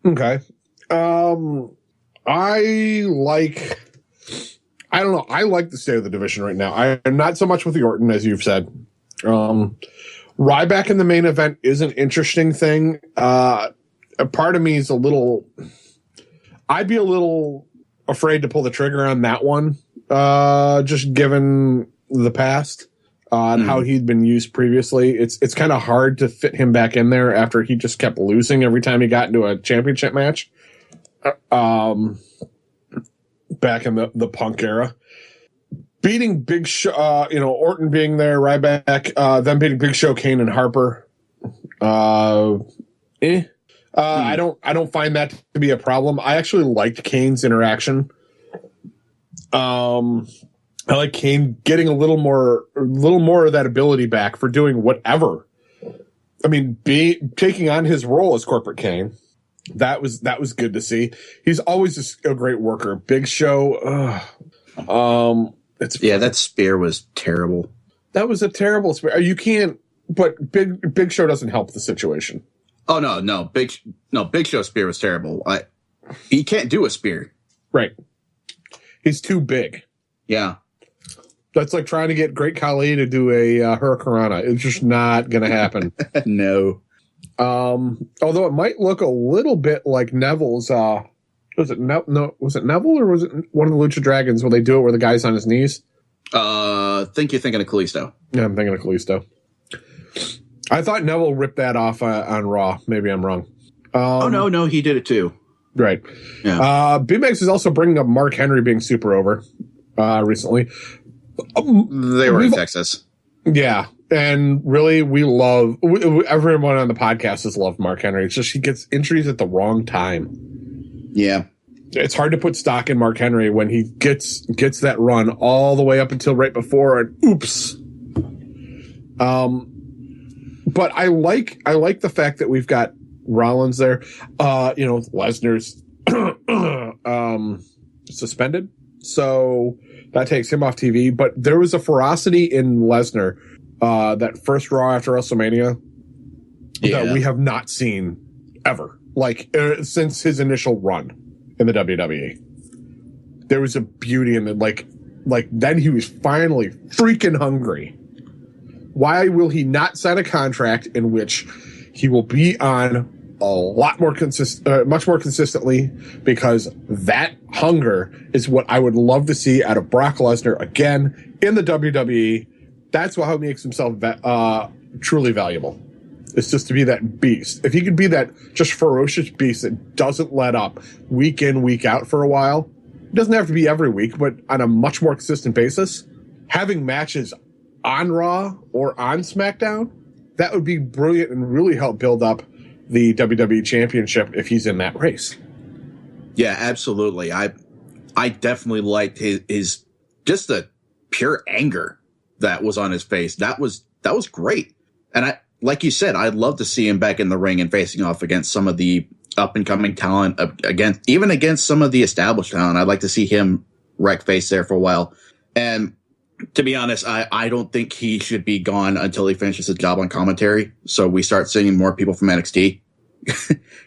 Okay. I don't know. I like the state of the division right now. I'm not so much with the Orton, as you've said. Ryback in the main event is an interesting thing. A part of me is I'd be a little afraid to pull the trigger on that one, just given the past and how he'd been used previously. It's kind of hard to fit him back in there after he just kept losing every time he got into a championship match. Back in the Punk era. Beating Big Show, Orton being there, Ryback, then beating Big Show, Kane, and Harper. I don't find that to be a problem. I actually liked Kane's interaction. I like Kane getting a little more of that ability back for doing whatever. I mean, taking on his role as Corporate Kane. That was good to see. He's always a great worker. Big Show, that spear was terrible. That was a terrible spear. You can't, but Big Show doesn't help the situation. Oh no, Big Show spear was terrible. He can't do a spear. Right. He's too big. Yeah. That's like trying to get Great Khali to do a Hurricanrana. It's just not going to happen. No. Although it might look a little bit like Neville's Was it was it Neville or was it one of the Lucha Dragons where they do it where the guy's on his knees? Think you're thinking of Kalisto. Yeah, I'm thinking of Kalisto. I thought Neville ripped that off on Raw. Maybe I'm wrong. No, he did it too. Right. Yeah. B-Max is also bringing up Mark Henry being super over recently. They were in Texas. Yeah. And really, everyone on the podcast has loved Mark Henry. It's just he gets injuries at the wrong time. Yeah. It's hard to put stock in Mark Henry when he gets that run all the way up until right before and oops. But I like the fact that we've got Rollins there. Lesnar's suspended, so that takes him off TV. But there was a ferocity in Lesnar that first Raw after WrestleMania that we have not seen ever, since his initial run in the WWE. There was a beauty in it, like then he was finally freaking hungry. Why will he not sign a contract in which he will be on a lot more much more consistently? Because that hunger is what I would love to see out of Brock Lesnar again in the WWE. That's how he makes himself truly valuable. It's just to be that beast. If he could be that just ferocious beast that doesn't let up week in, week out for a while, it doesn't have to be every week, but on a much more consistent basis, having matches on Raw or on SmackDown, that would be brilliant and really help build up the WWE Championship if he's in that race. Yeah, absolutely. I definitely liked his just the pure anger that was on his face. That was great. And like you said, I'd love to see him back in the ring and facing off against some of the up and coming talent, against some of the established talent. I'd like to see him wreck face there for a while. And to be honest, I don't think he should be gone until he finishes his job on commentary. So we start seeing more people from NXT,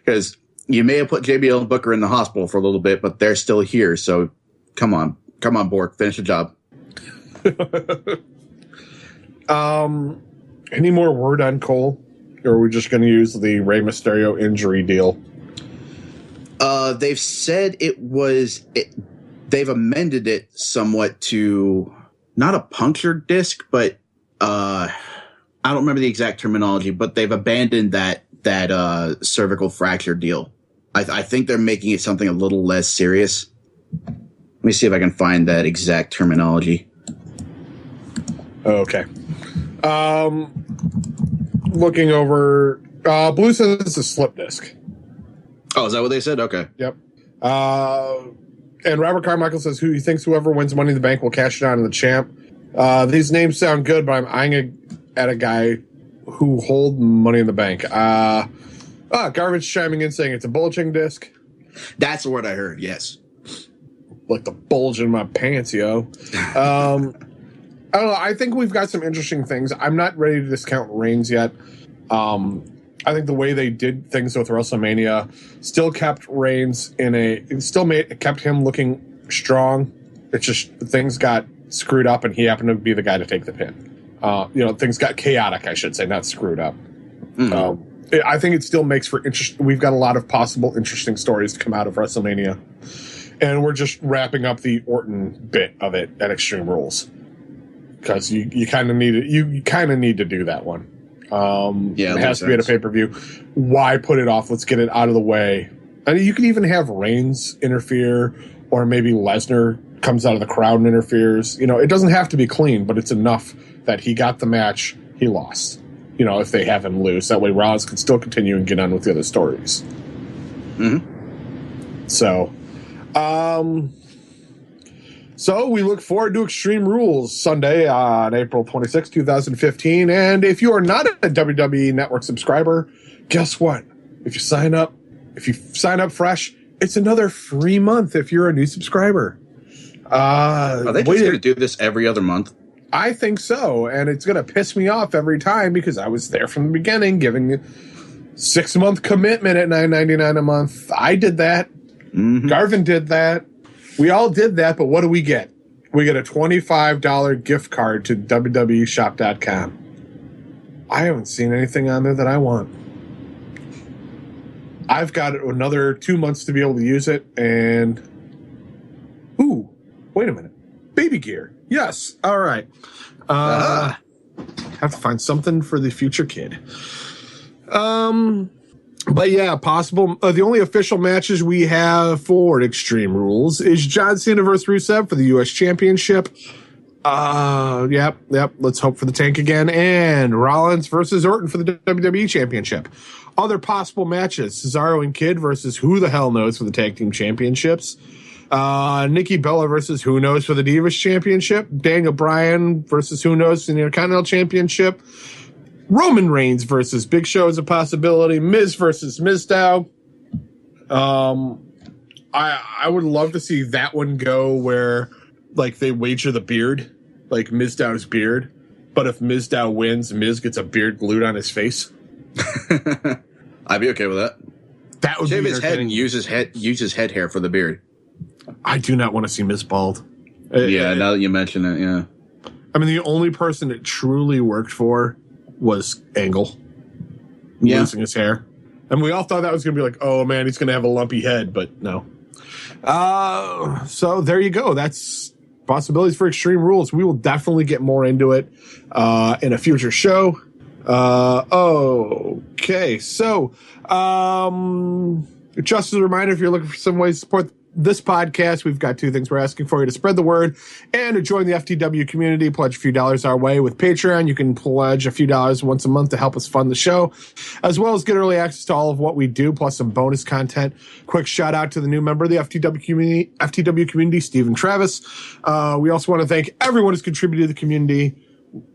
because you may have put JBL and Booker in the hospital for a little bit, but they're still here. So come on, Bork, finish the job. Any more word on Cole? Or are we just going to use the Rey Mysterio injury deal? They've said they've amended it somewhat to not a punctured disc, but I don't remember the exact terminology, but they've abandoned that cervical fracture deal. I think they're making it something a little less serious. Let me see if I can find that exact terminology. Okay. Looking over, Blue says it's a slip disc. Oh, is that what they said? Okay. Yep. And Robert Carmichael says he thinks whoever wins Money in the Bank will cash it out on the champ. These names sound good, but I'm eyeing at a guy who hold Money in the Bank. Garvin's chiming in saying it's a bulging disc. That's the word I heard, yes. Like the bulge in my pants, yo. I don't know. I think we've got some interesting things. I'm not ready to discount Reigns yet. I think the way they did things with WrestleMania still kept Reigns kept him looking strong. It's just things got screwed up, and he happened to be the guy to take the pin. Things got chaotic, I should say, not screwed up. Mm-hmm. I think it still makes for interesting. We've got a lot of possible interesting stories to come out of WrestleMania, and we're just wrapping up the Orton bit of it at Extreme Rules. Because you kind of need it. You kind of need to do that one. It has to be at a pay-per-view. Why put it off? Let's get it out of the way. I mean, you could even have Reigns interfere, or maybe Lesnar comes out of the crowd and interferes. It doesn't have to be clean, but it's enough that he got the match, he lost. If they have him lose, that way Rollins can still continue and get on with the other stories. Mm-hmm. So we look forward to Extreme Rules Sunday on April 26, 2015. And if you are not a WWE Network subscriber, guess what? If you sign up fresh, it's another free month if you're a new subscriber. Are they just going to do this every other month? I think so. And it's going to piss me off every time because I was there from the beginning giving 6-month commitment at $9.99 a month. I did that. Mm-hmm. Garvin did that. We all did that, but what do we get? We get a $25 gift card to WWEshop.com. I haven't seen anything on there that I want. I've got another 2 months to be able to use it. And, ooh, wait a minute. Baby gear. Yes. All right. Have to find something for the future kid. But yeah, possible. The only official matches we have for Extreme Rules is John Cena versus Rusev for the U.S. Championship. Yep. Let's hope for the tank again. And Rollins versus Orton for the WWE Championship. Other possible matches: Cesaro and Kidd versus who the hell knows for the tag team championships. Nikki Bella versus who knows for the Divas Championship. Daniel Bryan versus who knows for the Intercontinental Championship. Roman Reigns versus Big Show is a possibility. Miz versus Mizdow. I would love to see that one go where, like, they wager the beard, like Mizdow's beard. But if Mizdow wins, Miz gets a beard glued on his face. I'd be okay with that. That would shave be his head and use his head hair for the beard. I do not want to see Miz bald. Yeah, now that you mention it, yeah. I mean, the only person it truly worked for was Angle losing his hair. And we all thought that was going to be like, oh, man, he's going to have a lumpy head, but no. So there you go. That's possibilities for Extreme Rules. We will definitely get more into it in a future show. Okay, so just as a reminder, if you're looking for some ways to support this podcast, we've got two things we're asking for you: to spread the word and to join the FTW community. Pledge a few dollars our way with Patreon. You can pledge a few dollars once a month to help us fund the show, as well as get early access to all of what we do, plus some bonus content. Quick shout out to the new member of the FTW community, Stephen Travis. We also want to thank everyone who's contributed to the community.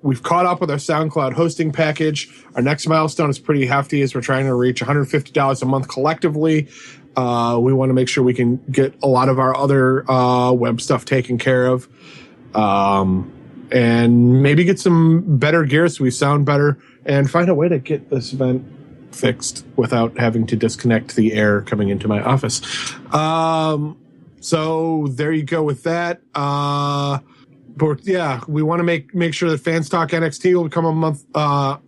We've caught up with our SoundCloud hosting package. Our next milestone is pretty hefty as we're trying to reach $150 a month collectively. We want to make sure we can get a lot of our other web stuff taken care of, and maybe get some better gear so we sound better, and find a way to get this event fixed without having to disconnect the air coming into my office. So there you go with that. But yeah, we want to make sure that Fans Talk NXT will become a month. Our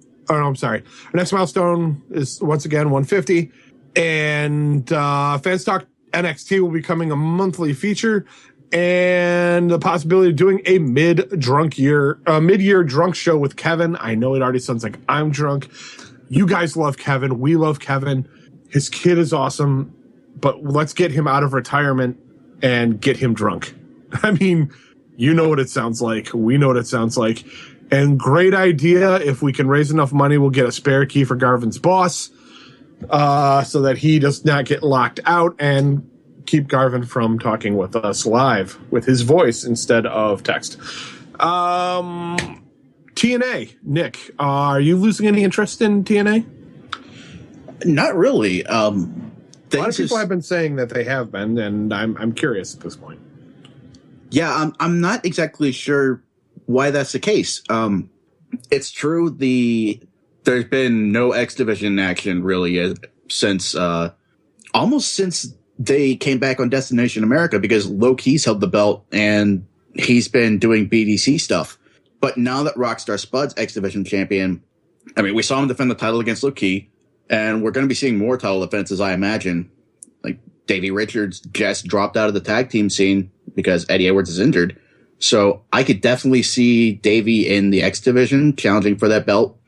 next milestone is once again 150. And Fans Talk NXT will be becoming a monthly feature, and the possibility of doing a mid-year drunk show with Kevin. I know it already sounds like I'm drunk. You guys love Kevin. We love Kevin. His kid is awesome, but let's get him out of retirement and get him drunk. I mean, you know what it sounds like. We know what it sounds like. And great idea. If we can raise enough money, we'll get a spare key for Garvin's boss, so that he does not get locked out, and keep Garvin from talking with us live with his voice instead of text. TNA, Nick, are you losing any interest in TNA? Not really. A lot of people have been saying that they have been, and I'm curious at this point. Yeah, I'm not exactly sure why that's the case. It's true. There's been no X Division action really since almost since they came back on Destination America, because Low Key's held the belt and he's been doing BDC stuff. But now that Rockstar Spud's X Division champion, I mean, we saw him defend the title against Low Key, and we're going to be seeing more title defenses, I imagine. Like, Davey Richards just dropped out of the tag team scene because Eddie Edwards is injured. So I could definitely see Davey in the X Division challenging for that belt.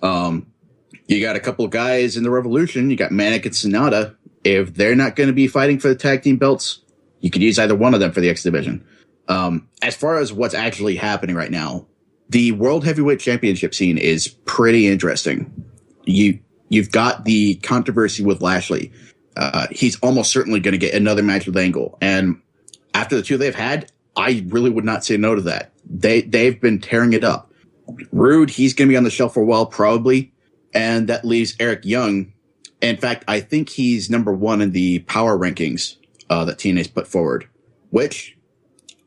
You got a couple of guys in the Revolution. You got Manic and Sonata. If they're not going to be fighting for the tag team belts, you could use either one of them for the X Division. As far as what's actually happening right now, the World Heavyweight Championship scene is pretty interesting. You've got the controversy with Lashley. He's almost certainly going to get another match with Angle. And after the two they've had, I really would not say no to that. They've been tearing it up. Rude, he's going to be on the shelf for a while, probably. And that leaves Eric Young. In fact, I think he's number one in the power rankings that TNA's put forward, which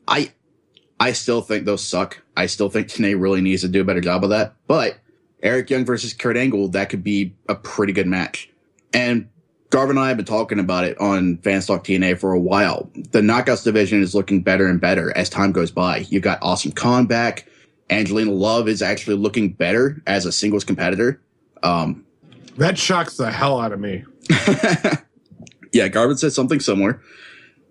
I still think those suck. I still think TNA really needs to do a better job of that. But Eric Young versus Kurt Angle, that could be a pretty good match. And Garvin and I have been talking about it on Fans Talk TNA for a while. The Knockouts division is looking better and better as time goes by. You've got Awesome Kong back. Angelina Love is actually looking better as a singles competitor. That shocks the hell out of me. Yeah, Garvin said something similar.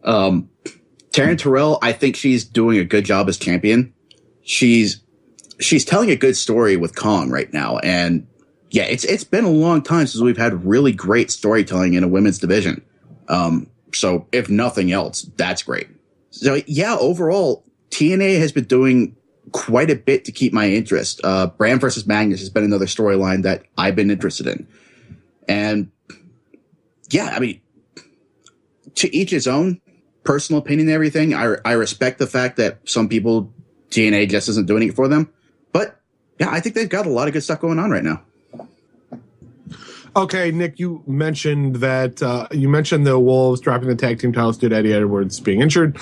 Taryn Terrell, I think she's doing a good job as champion. She's telling a good story with Kong right now, and yeah, it's been a long time since we've had really great storytelling in a women's division. So if nothing else, that's great. So yeah, overall, TNA has been doing quite a bit to keep my interest. Bram versus Magnus has been another storyline that I've been interested in, and yeah, I mean, to each his own. Personal opinion and everything. I respect the fact that some people, TNA just isn't doing it for them. But yeah, I think they've got a lot of good stuff going on right now. Okay, Nick, you mentioned that you mentioned the Wolves dropping the tag team titles due to Eddie Edwards being injured.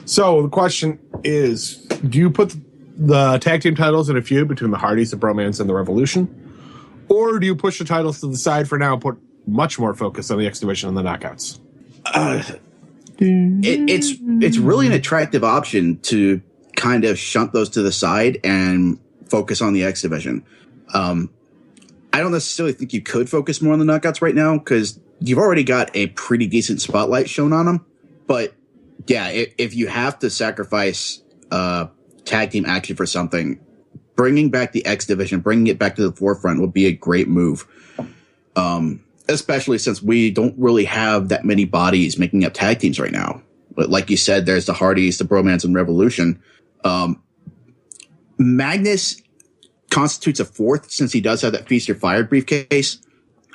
So the question is, do you put the tag team titles in a feud between the Hardys, the Bromance, and the Revolution? Or do you push the titles to the side for now and put much more focus on the X Division and the Knockouts? It's really an attractive option to kind of shunt those to the side and focus on the X Division. I don't necessarily think you could focus more on the Knockouts right now because you've already got a pretty decent spotlight shown on them. But yeah, if you have to sacrifice tag team action for something, bringing back the X Division, bringing it back to the forefront would be a great move. Especially since we don't really have that many bodies making up tag teams right now. But like you said, there's the Hardys, the Bromance, and Revolution. Magnus constitutes a fourth since he does have that Feast or Fired briefcase.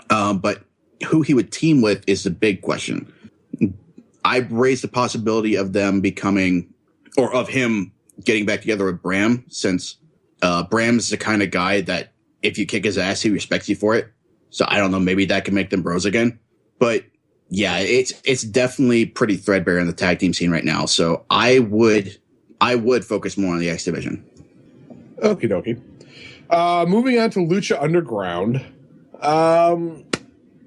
But who he would team with is the big question. I've raised the possibility of them becoming, or of him getting back together with Bram, since Bram's the kind of guy that if you kick his ass, he respects you for it. So I don't know, maybe that can make them bros again. But yeah, it's definitely pretty threadbare in the tag team scene right now. So I would focus more on the X Division. Okie dokie. Moving on to Lucha Underground.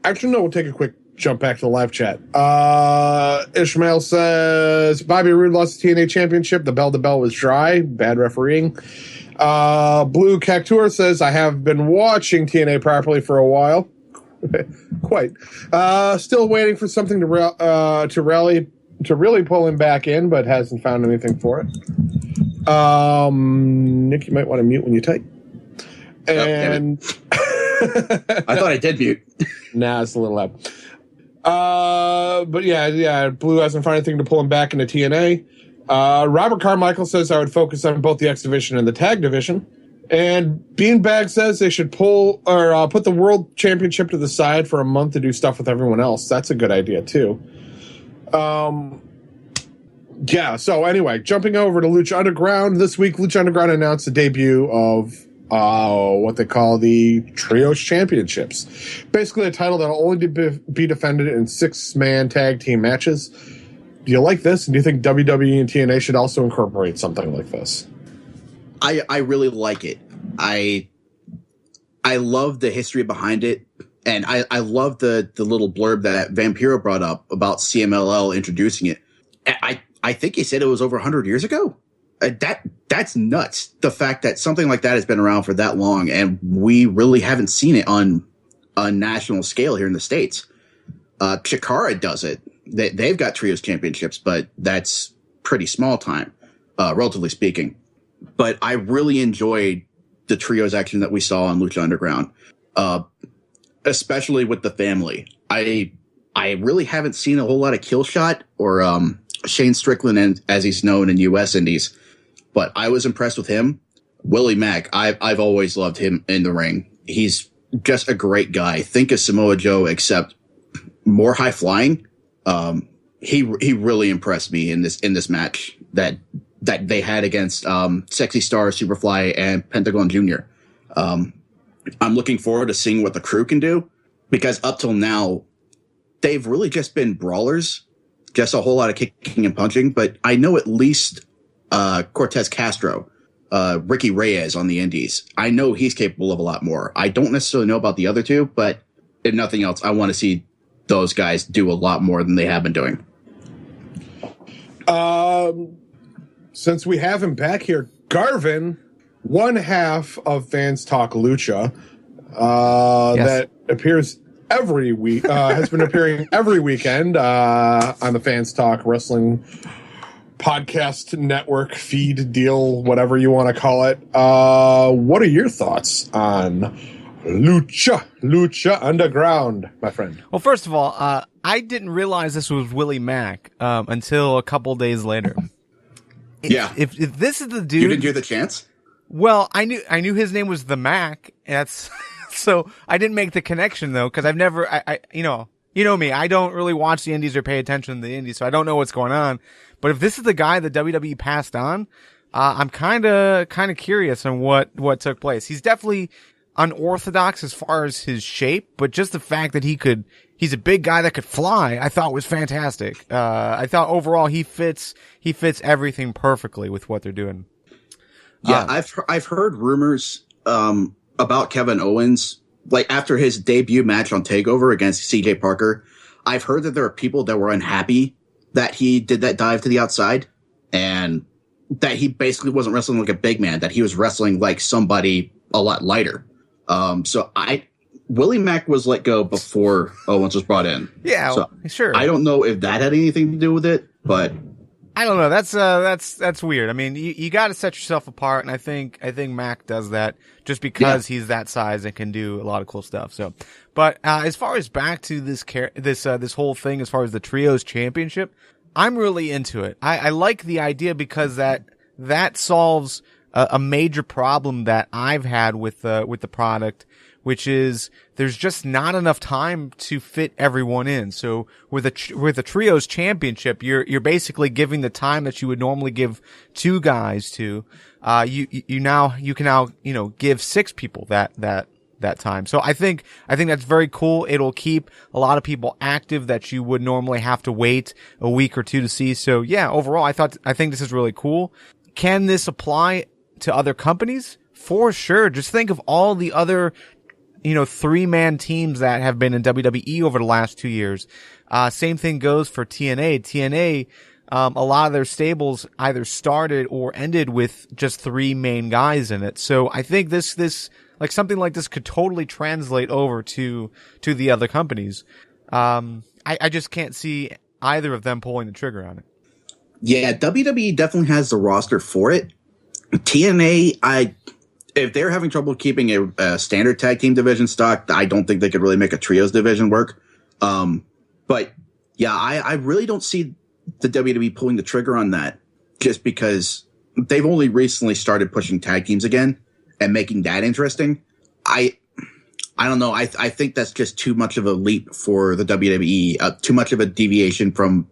Actually, no, we'll take a quick jump back to the live chat. Ishmael says, Bobby Roode lost the TNA championship. The bell-to-bell was dry. Bad refereeing. Blue Cactuar says, I have been watching TNA properly for a while. Quite. Still waiting for something to really pull him back in, but hasn't found anything for it. Nick, you might want to mute when you type. And I thought I did mute. Nah, it's a little loud. But yeah, Blue hasn't found anything to pull him back into TNA. Robert Carmichael says I would focus on both the X Division and the Tag Division. And Beanbag says they should put the World Championship to the side for a month to do stuff with everyone else. That's a good idea, too. Yeah, so anyway, jumping over to Lucha Underground. This week, Lucha Underground announced the debut of what they call the Trios Championships. Basically a title that will only be defended in 6-man tag team matches. Do you like this? And do you think WWE and TNA should also incorporate something like this? I really like it. I love the history behind it. And I love the little blurb that Vampiro brought up about CMLL introducing it. I think he said it was over 100 years ago. That's nuts. The fact that something like that has been around for that long and we really haven't seen it on a national scale here in the States. Chikara does it. They've got Trios Championships, but that's pretty small time, relatively speaking. But I really enjoyed the Trios action that we saw on Lucha Underground, especially with the family. I really haven't seen a whole lot of Killshot or Shane Strickland, as he's known in U.S. Indies, but I was impressed with him. Willie Mack, I've always loved him in the ring. He's just a great guy. Think of Samoa Joe, except more high flying. He really impressed me in this match that they had against Sexy Star, Superfly, and Pentagon Jr. I'm looking forward to seeing what the crew can do, because up till now, they've really just been brawlers, just a whole lot of kicking and punching. But I know at least Cortez Castro, Ricky Reyes on the Indies, I know he's capable of a lot more. I don't necessarily know about the other two, but if nothing else, I want to see those guys do a lot more than they have been doing. Since we have him back here, Garvin, one half of Fans Talk Lucha, Yes. that appears every week, has been appearing every weekend on the Fans Talk Wrestling podcast network feed deal, whatever you want to call it. What are your thoughts on Lucha Underground, my friend? Well, first of all, I didn't realize this was Willie Mack until a couple days later. If this is the dude, you didn't hear the chance. Well, I knew his name was the Mac. That's so I didn't make the connection though, because I've never, you know me, I don't really watch the indies or pay attention to the indies, so I don't know what's going on. But if this is the guy that WWE passed on, I'm kind of curious on what took place. He's definitely unorthodox as far as his shape, but just the fact that he's a big guy that could fly, I thought was fantastic. I thought overall he fits everything perfectly with what they're doing. Yeah, I've heard rumors about Kevin Owens, like after his debut match on TakeOver against CJ Parker. I've heard that there are people that were unhappy that he did that dive to the outside and that he basically wasn't wrestling like a big man, that he was wrestling like somebody a lot lighter. So Willie Mack was let go before Owens was brought in. Yeah, so sure. I don't know if that had anything to do with it, but I don't know. That's weird. I mean, you got to set yourself apart, and I think Mac does that just because he's that size and can do a lot of cool stuff. So, but as far as back to this whole thing, as far as the trios championship, I'm really into it. I like the idea because that solves a major problem that I've had with the product, which is there's just not enough time to fit everyone in. So with a trios championship, you're basically giving the time that you would normally give two guys to, you can now, give six people that time. So I think that's very cool. It'll keep a lot of people active that you would normally have to wait a week or two to see. So yeah, overall, I think this is really cool. Can this apply to other companies? For sure. Just think of all the other, 3-man teams that have been in WWE over the last 2 years. Same thing goes for TNA. TNA, a lot of their stables either started or ended with just 3 main guys in it. So I think this like something like this could totally translate over to the other companies. I just can't see either of them pulling the trigger on it. Yeah, WWE definitely has the roster for it. TNA, if they're having trouble keeping a standard tag team division stock, I don't think they could really make a trios division work. But yeah, I really don't see the WWE pulling the trigger on that just because they've only recently started pushing tag teams again and making that interesting. I don't know. I think that's just too much of a leap for the WWE, too much of a deviation from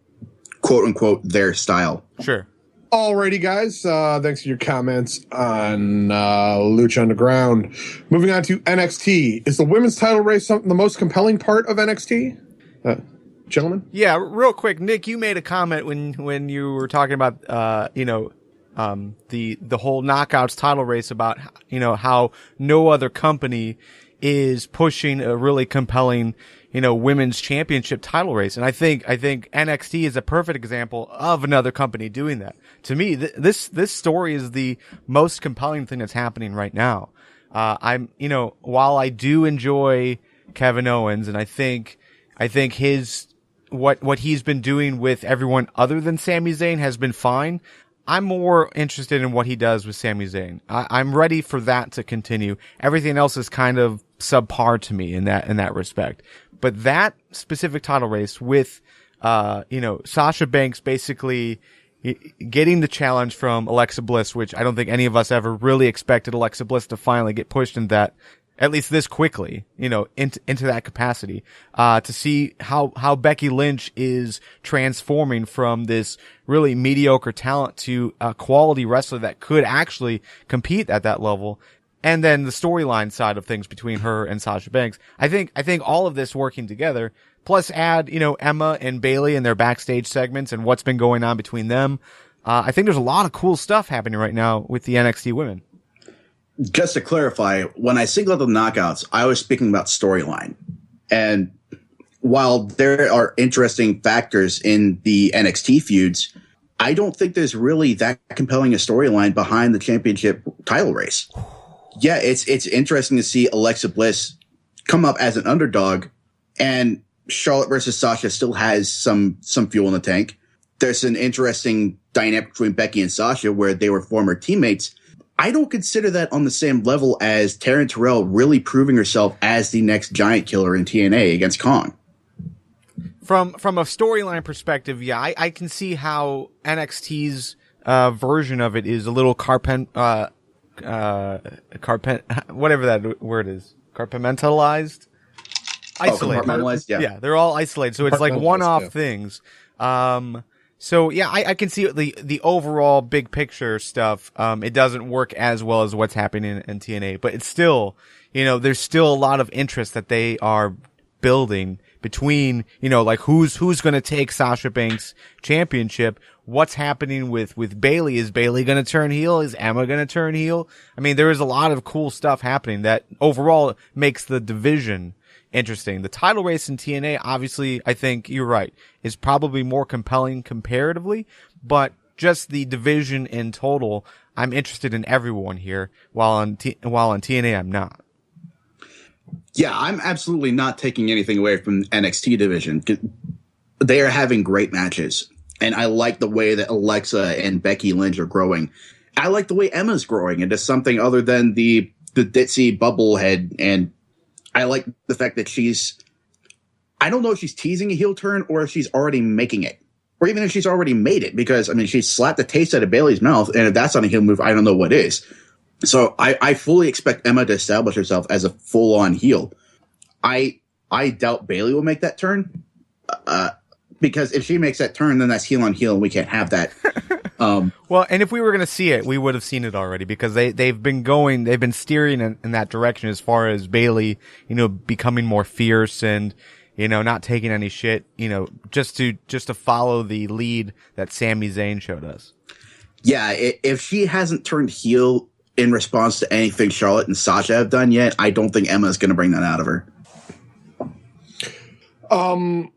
quote unquote their style. Sure. Alrighty, guys. Thanks for your comments on Lucha Underground. Moving on to NXT. Is the women's title race the most compelling part of NXT? Gentlemen? Yeah, real quick. Nick, you made a comment when you were talking about, the whole Knockouts title race about, how no other company is pushing a really compelling, women's championship title race. And I think NXT is a perfect example of another company doing that. To me, this story is the most compelling thing that's happening right now. While I do enjoy Kevin Owens and I think his, what he's been doing with everyone other than Sami Zayn has been fine. I'm more interested in what he does with Sami Zayn. I'm ready for that to continue. Everything else is kind of subpar to me in that respect. But that specific title race with, Sasha Banks basically getting the challenge from Alexa Bliss, which I don't think any of us ever really expected Alexa Bliss to finally get pushed into that, at least this quickly, into that capacity, to see how Becky Lynch is transforming from this really mediocre talent to a quality wrestler that could actually compete at that level. And then the storyline side of things between her and Sasha Banks. I think all of this working together, plus add, Emma and Bayley and their backstage segments and what's been going on between them. I think there's a lot of cool stuff happening right now with the NXT women. Just to clarify, when I single out the Knockouts, I was speaking about storyline. And while there are interesting factors in the NXT feuds, I don't think there's really that compelling a storyline behind the championship title race. Yeah, it's interesting to see Alexa Bliss come up as an underdog And Charlotte versus Sasha still has some fuel in the tank. There's an interesting dynamic between Becky and Sasha where they were former teammates. I don't consider that on the same level as Taryn Terrell really proving herself as the next giant killer in TNA against Kong. From a storyline perspective, yeah, I can see how NXT's version of it is a little whatever that word is, compartmentalized. Isolated. Compartmentalized, yeah. They're all isolated, so it's like one-off things. So yeah, I can see the overall big picture stuff. It doesn't work as well as what's happening in TNA, but it's still, there's still a lot of interest that they are building between, like who's going to take Sasha Banks' championship. What's happening with Bayley? Is Bayley going to turn heel? Is Emma going to turn heel? I mean, there is a lot of cool stuff happening that overall makes the division interesting. The title race in TNA, obviously, I think you're right, is probably more compelling comparatively, but just the division in total, I'm interested in everyone here, while on TNA, I'm not. Yeah, I'm absolutely not taking anything away from NXT division. They are having great matches, and I like the way that Alexa and Becky Lynch are growing. I like the way Emma's growing into something other than the ditzy bubblehead, and I like the fact that I don't know if she's teasing a heel turn or if she's already making it. Or even if she's already made it, because, I mean, she slapped the taste out of Bayley's mouth, and if that's not a heel move, I don't know what is. So I fully expect Emma to establish herself as a full-on heel. I doubt Bayley will make that turn, because if she makes that turn, then that's heel on heel, and we can't have that. Well, and if we were going to see it, we would have seen it already, because they've been steering in that direction as far as Bayley, becoming more fierce and, not taking any shit, just to follow the lead that Sami Zayn showed us. Yeah, if she hasn't turned heel in response to anything Charlotte and Sasha have done yet, I don't think Emma is going to bring that out of her. I'll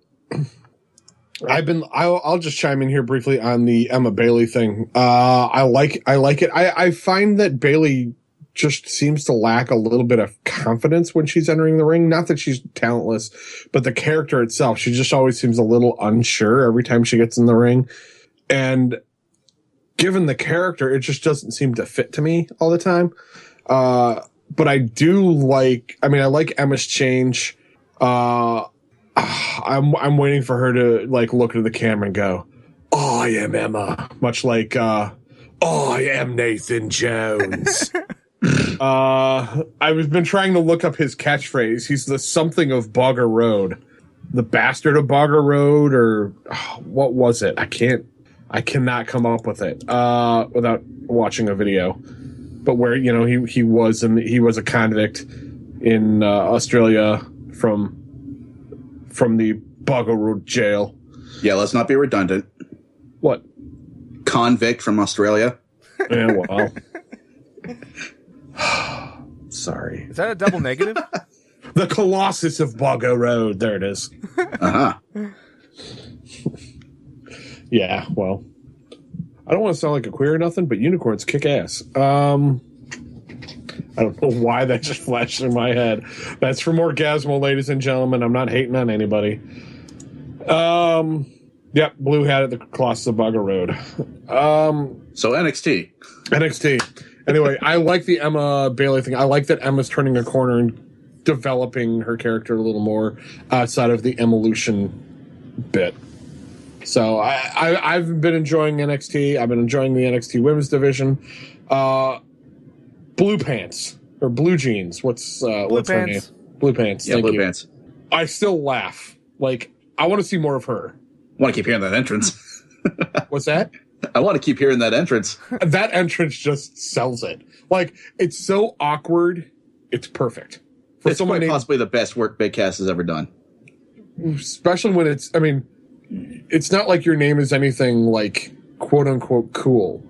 just chime in here briefly on the Emma Bayley thing. I like it. I find that Bayley just seems to lack a little bit of confidence when she's entering the ring. Not that she's talentless, but the character itself, she just always seems a little unsure every time she gets in the ring. And given the character, it just doesn't seem to fit to me all the time. But I like Emma's change. I'm waiting for her to look at the camera and go, "I am Emma," much like "I am Nathan Jones." I've been trying to look up his catchphrase. He's the something of Bogger Road, the bastard of Bogger Road, or what was it? I cannot come up with it without watching a video. But where he was a convict in Australia from the Bogger Road jail. Yeah, let's not be redundant. What? Convict from Australia. Yeah, well. Sorry. Is that a double negative? The Colossus of Bogger Road. There it is. Uh-huh. Yeah, well. I don't want to sound like a queer or nothing, but unicorns kick ass. I don't know why that just flashed in my head. That's from Orgasmo, ladies and gentlemen. I'm not hating on anybody. Yep, Blue hat at the Colossus of Bogger Road. So NXT. Anyway, I like the Emma Bayley thing. I like that Emma's turning a corner and developing her character a little more outside of the Evolution bit. So I've been enjoying NXT. I've been enjoying the NXT women's division. Blue pants or blue jeans. What's her name? Blue pants. Yeah, Thank blue you. pants. I still laugh. I want to see more of her. I want to keep hearing that entrance. What's that? I want to keep hearing that entrance. That entrance just sells it. It's so awkward. It's perfect. It's quite possibly the best work Big Cass has ever done. Especially when it's not like your name is anything quote unquote cool.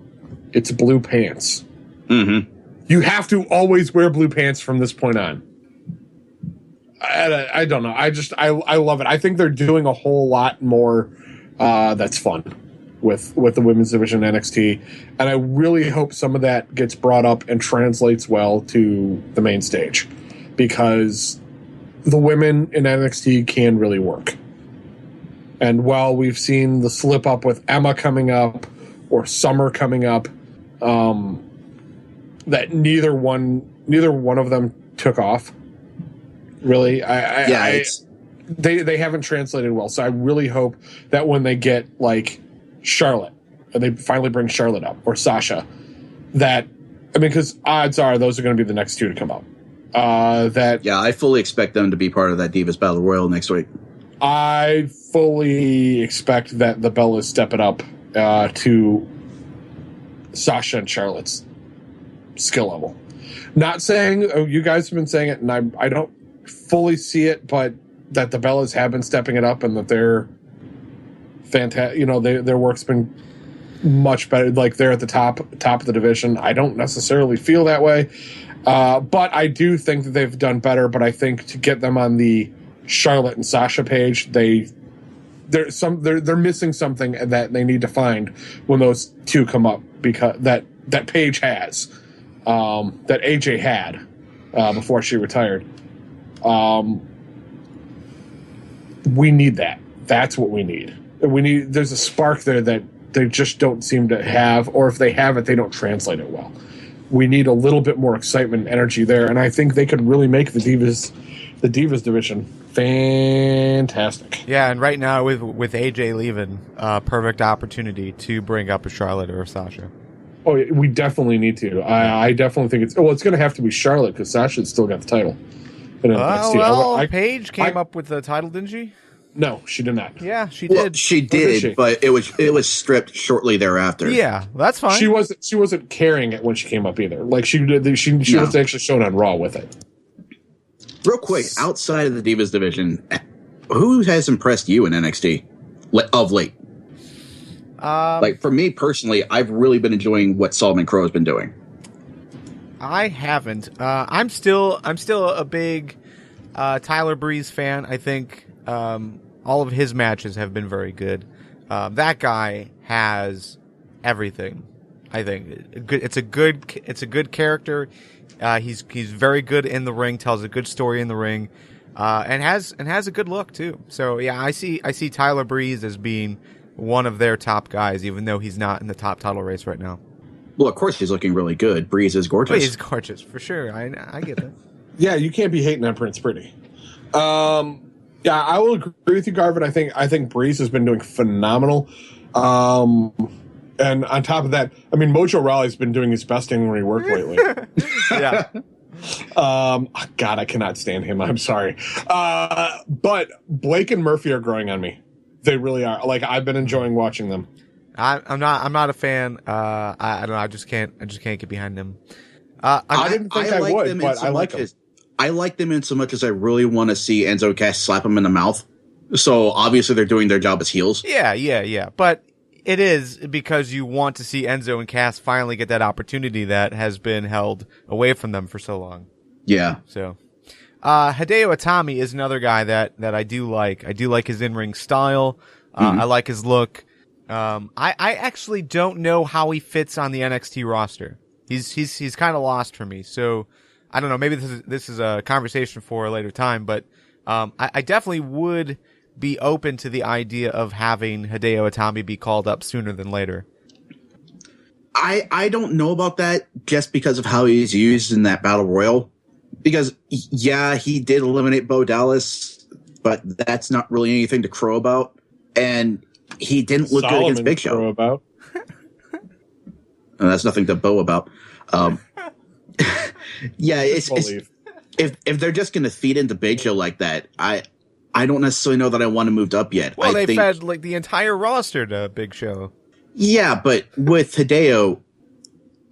It's blue pants. Mm-hmm. You have to always wear blue pants from this point on. I don't know. I love it. I think they're doing a whole lot more that's fun with the women's division NXT, and I really hope some of that gets brought up and translates well to the main stage, because the women in NXT can really work. And while we've seen the slip up with Emma coming up or Summer coming up, that neither one of them took off. Really, they haven't translated well. So I really hope that when they get like Charlotte, and they finally bring Charlotte up or Sasha, because odds are those are going to be the next two to come up. I fully expect them to be part of that Divas Battle Royal next week. I fully expect that the Bellas step it up to Sasha and Charlotte's skill level. Not saying you guys have been saying it, and I don't fully see it, but that the Bellas have been stepping it up, and that they're fantastic. You know, their work's been much better. Like they're at the top of the division. I don't necessarily feel that way, but I do think that they've done better. But I think to get them on the Charlotte and Sasha page, they're missing something that they need to find when those two come up, because that Paige has, that AJ had before she retired. We need that. That's what we need. There's a spark there that they just don't seem to have, or if they have it, they don't translate it well. We need a little bit more excitement and energy there, and I think they could really make the Divas division fantastic. Yeah, and right now with AJ leaving, perfect opportunity to bring up a Charlotte or a Sasha. Oh, we definitely need to. I definitely think it's going to have to be Charlotte, because Sasha's still got the title. Paige came up with the title, didn't she? No, she did not. Yeah, she did. Well, she did, but it was stripped shortly thereafter. Yeah, that's fine. She wasn't carrying it when she came up either. Like she did. She was actually shown on Raw with it. Real quick, outside of the Divas division, who has impressed you in NXT of late? Like for me personally, I've really been enjoying what Solomon Crow has been doing. I haven't. I'm still a big Tyler Breeze fan. I think all of his matches have been very good. That guy has everything. I think it's a good character. He's very good in the ring. Tells a good story in the ring, and has a good look too. So yeah, I see Tyler Breeze as being one of their top guys, even though he's not in the top title race right now. Well, of course he's looking really good. Breeze is gorgeous. He's gorgeous for sure. I get that. Yeah, you can't be hating on Prince Pretty. Yeah, I will agree with you, Garvin. I think Breeze has been doing phenomenal. And on top of that, I mean, Mojo Rawley's been doing his best in ring work lately. Yeah. God, I cannot stand him. I'm sorry. But Blake and Murphy are growing on me. They really are. Like, I've been enjoying watching them. I'm not a fan. I don't know. I just can't get behind them. I didn't think I would, but I like them. I like them in so much as I really want to see Enzo Cass slap him in the mouth. So obviously they're doing their job as heels. Yeah. But it is because you want to see Enzo and Cass finally get that opportunity that has been held away from them for so long. Yeah. So, Hideo Itami is another guy that I do like. I do like his in-ring style. I like his look. I actually don't know how he fits on the NXT roster. He's kind of lost for me. So I don't know. Maybe this is a conversation for a later time, but I definitely would be open to the idea of having Hideo Itami be called up sooner than later. I don't know about that just because of how he's used in that Battle Royal. Because, yeah, he did eliminate Bo Dallas, but that's not really anything to crow about. And he didn't look good against Big Show. Crow about. And that's nothing to bow about. Yeah, it's if they're just going to feed into Big Show like that, I don't necessarily know that I want him moved up yet. Well, they fed like the entire roster to Big Show. Yeah, but with Hideo,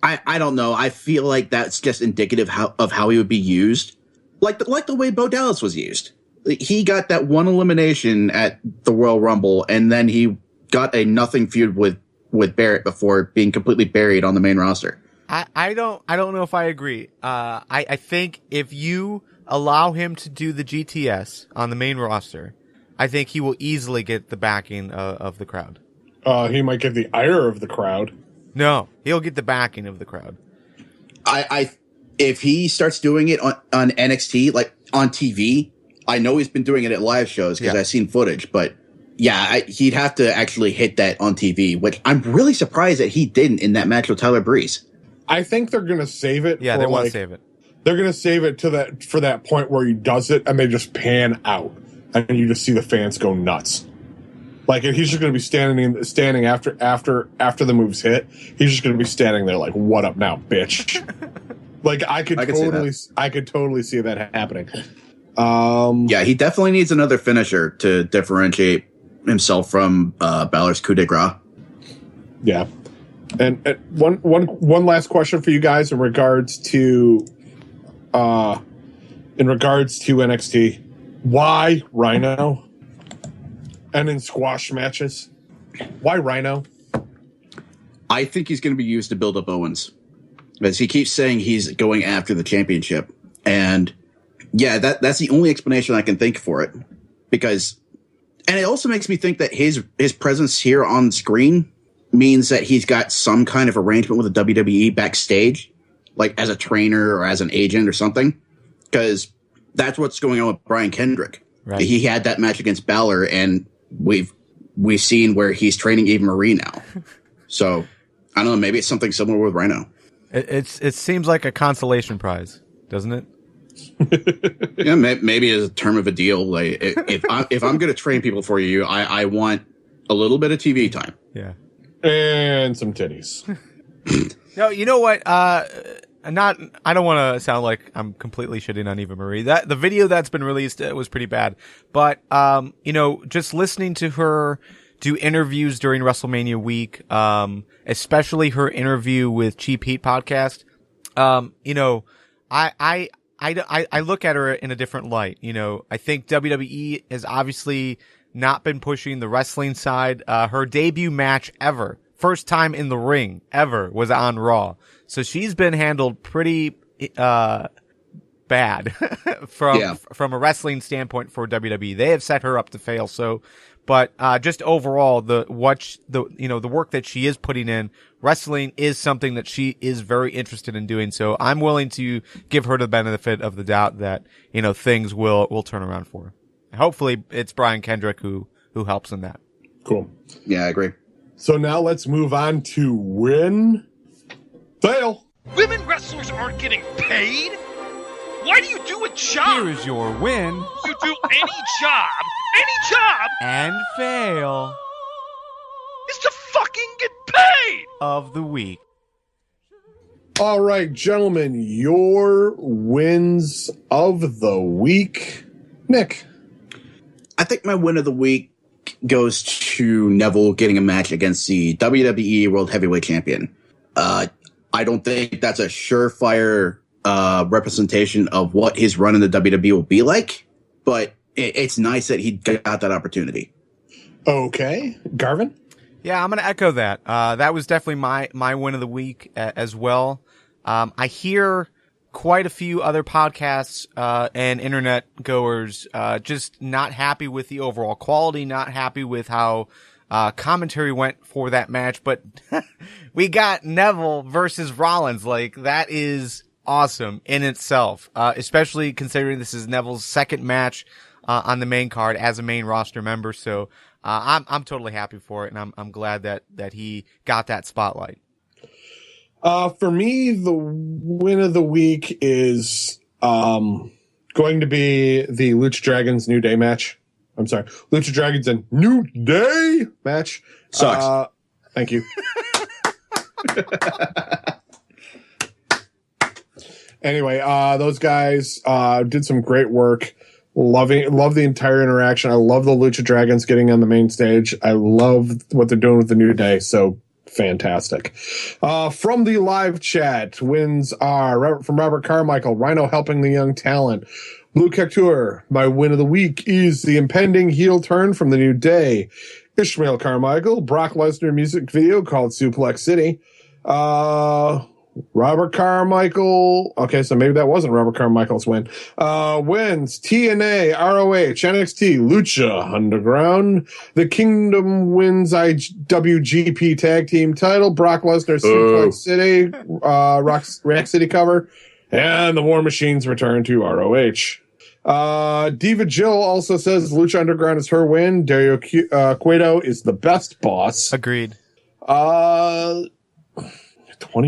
I don't know. I feel like that's just indicative of how he would be used, like the way Bo Dallas was used. He got that one elimination at the Royal Rumble, and then he got a nothing feud with Barrett before being completely buried on the main roster. I don't know if I agree. I think if you allow him to do the GTS on the main roster, I think he will easily get the backing of the crowd. He might get the ire of the crowd. No, he'll get the backing of the crowd. If he starts doing it on NXT, like on TV, I know he's been doing it at live shows because I've seen footage, but yeah, he'd have to actually hit that on TV, which I'm really surprised that he didn't in that match with Tyler Breeze. I think they're going to save it. Yeah, they want to save it. They're going to save it for that point where he does it and they just pan out and you just see the fans go nuts. Like, he's just going to be standing after the move's hit. He's just going to be standing there like, "What up now, bitch?" Like, I could totally see that happening. Yeah, he definitely needs another finisher to differentiate himself from Balor's coup de grace. Yeah, and one last question for you guys in regards to NXT. Why Rhino? And in squash matches, why Rhino? I think he's going to be used to build up Owens, as he keeps saying he's going after the championship, and yeah, that's the only explanation I can think for it. Because, and it also makes me think that his presence here on screen means that he's got some kind of arrangement with the WWE backstage, like as a trainer or as an agent or something. Because that's what's going on with Brian Kendrick. Right. He had that match against Balor, and we've seen where he's training Eva Marie now. So I don't know, maybe it's something similar with Rhino. It seems like a consolation prize, doesn't it? Yeah, maybe as a term of a deal. Like, if I'm going to train people for you, I want a little bit of TV time. Yeah, and some titties. No, you know what? I don't want to sound like I'm completely shitting on Eva Marie. The video that's been released was pretty bad, but just listening to her do interviews during WrestleMania week, especially her interview with Cheap Heat podcast. I look at her in a different light. I think WWE has obviously not been pushing the wrestling side. Her debut match ever, first time in the ring ever, was on Raw. So she's been handled pretty bad from a wrestling standpoint for WWE. They have set her up to fail. But just overall, the work that she is putting in, wrestling is something that she is very interested in doing. So I'm willing to give her the benefit of the doubt that, things will turn around for her. Hopefully it's Brian Kendrick who helps in that. Cool. Yeah, I agree. So now let's move on to win. Fail. Women wrestlers aren't getting paid? Why do you do a job? Here is your win. You do any job, and fail is to fucking get paid of the week. All right, gentlemen, your wins of the week. Nick. I think my win of the week goes to Neville getting a match against the WWE World Heavyweight Champion. I don't think that's a surefire representation of what his run in the WWE will be like, but it's nice that he got that opportunity. Okay. Garvin? Yeah, I'm going to echo that. That was definitely my win of the week as well. I hear quite a few other podcasts and internet goers just not happy with the overall quality, not happy with how commentary went for that match, but we got Neville versus Rollins. Like, that is awesome in itself, especially considering this is Neville's second match on the main card as a main roster member. So I'm totally happy for it, and I'm glad that he got that spotlight. For me, the win of the week is going to be the Lucha Dragons New Day match. I'm sorry, Lucha Dragons and New Day match. Sucks. Thank you. Anyway, those guys did some great work. Love the entire interaction. I love the Lucha Dragons getting on the main stage. I love what they're doing with the New Day. So fantastic. From the live chat, wins are from Robert Carmichael, Rhino helping the young talent. Blue Cactuar, my win of the week is the impending heel turn from the New Day. Ishmael Carmichael, Brock Lesnar music video called Suplex City. Robert Carmichael. Okay, so maybe that wasn't Robert Carmichael's win. Wins TNA, ROH, NXT, Lucha Underground. The Kingdom wins IWGP Tag Team title. Brock Lesnar, Suplex City, Rack City cover. And the War Machines return to ROH. Diva Jill also says Lucha Underground is her win. Dario Cueto is the best boss. Agreed. 20